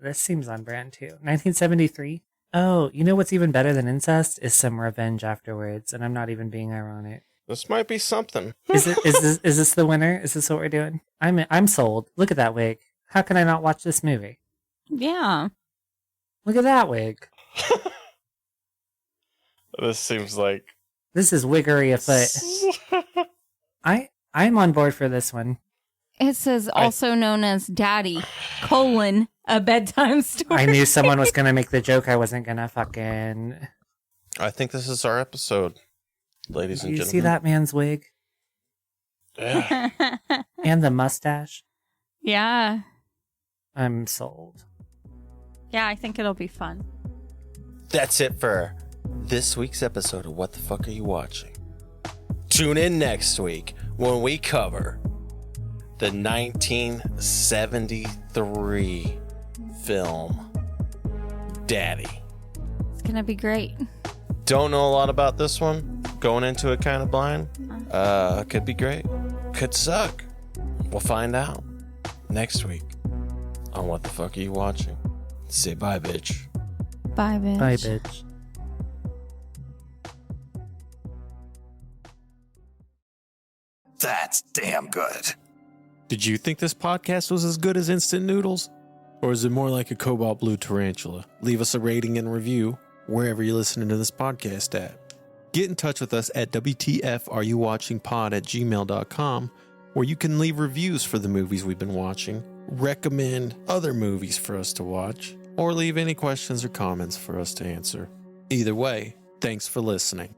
This seems on brand, too. 1973? Oh, you know what's even better than incest? Is some revenge afterwards, and I'm not even being ironic. This might be something. Is this the winner? Is this what we're doing? I'm sold. Look at that wig. How can I not watch this movie? Yeah. Look at that wig. This seems like This is wiggery afoot. I'm on board for this one. It says also known as Daddy, a bedtime story. I knew someone was going to make the joke. I wasn't going to fucking... I think this is our episode, ladies and You gentlemen. see that man's wig? Yeah. And the mustache? Yeah. I'm sold. Yeah, I think it'll be fun. That's it for this week's episode of What the Fuck Are You Watching? Tune in next week when we cover the 1973 film Daddy. It's going to be great. Don't know a lot about this one. Going into it kind of blind. Could be great. Could suck. We'll find out next week on What the Fuck Are You Watching? Say bye, bitch. Bye, bitch. Bye, bitch. That's damn good. Did you think this podcast was as good as instant noodles? Or is it more like a cobalt blue tarantula? Leave us a rating and review wherever you're listening to this podcast at. Get in touch with us at WTFareyouwatchingpod@gmail.com, where you can leave reviews for the movies we've been watching, recommend other movies for us to watch, or leave any questions or comments for us to answer. Either way, thanks for listening.